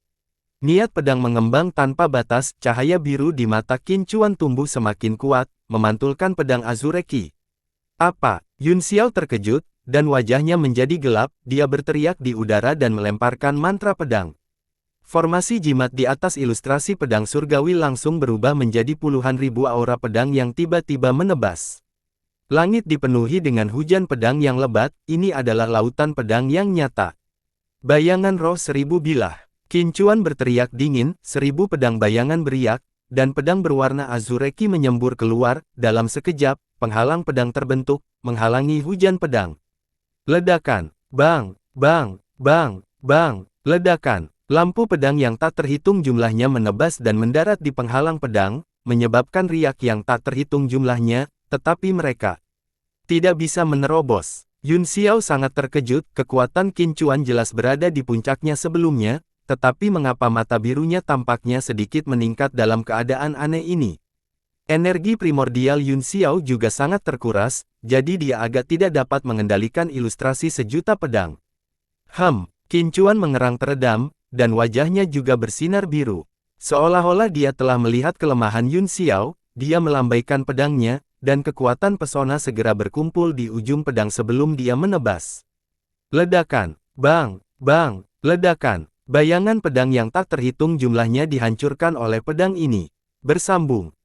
Niat pedang mengembang tanpa batas, cahaya biru di mata Qin Chuan tumbuh semakin kuat, memantulkan pedang Azureki. Apa? Yun Xiao terkejut, dan wajahnya menjadi gelap, dia berteriak di udara dan melemparkan mantra pedang. Formasi jimat di atas ilustrasi pedang surgawi langsung berubah menjadi puluhan ribu aura pedang yang tiba-tiba menebas. Langit dipenuhi dengan hujan pedang yang lebat, ini adalah lautan pedang yang nyata. Bayangan roh 1000 bilah. Qin Chuan berteriak dingin, 1000 pedang bayangan beriak, dan pedang berwarna Azureki menyembur keluar, dalam sekejap, penghalang pedang terbentuk, menghalangi hujan pedang. Ledakan, bang, bang, bang, bang, ledakan. Lampu pedang yang tak terhitung jumlahnya menebas dan mendarat di penghalang pedang, menyebabkan riak yang tak terhitung jumlahnya, tetapi mereka tidak bisa menerobos. Yun Xiao sangat terkejut, kekuatan Qin Chuan jelas berada di puncaknya sebelumnya, tetapi mengapa mata birunya tampaknya sedikit meningkat dalam keadaan aneh ini? Energi primordial Yun Xiao juga sangat terkuras, jadi dia agak tidak dapat mengendalikan ilustrasi sejuta pedang. Qin Chuan mengerang teredam, dan wajahnya juga bersinar biru. Seolah-olah dia telah melihat kelemahan Yun Xiao, dia melambaikan pedangnya, dan kekuatan pesona segera berkumpul di ujung pedang sebelum dia menebas. Ledakan, bang, bang, ledakan. Bayangan pedang yang tak terhitung jumlahnya dihancurkan oleh pedang ini. Bersambung.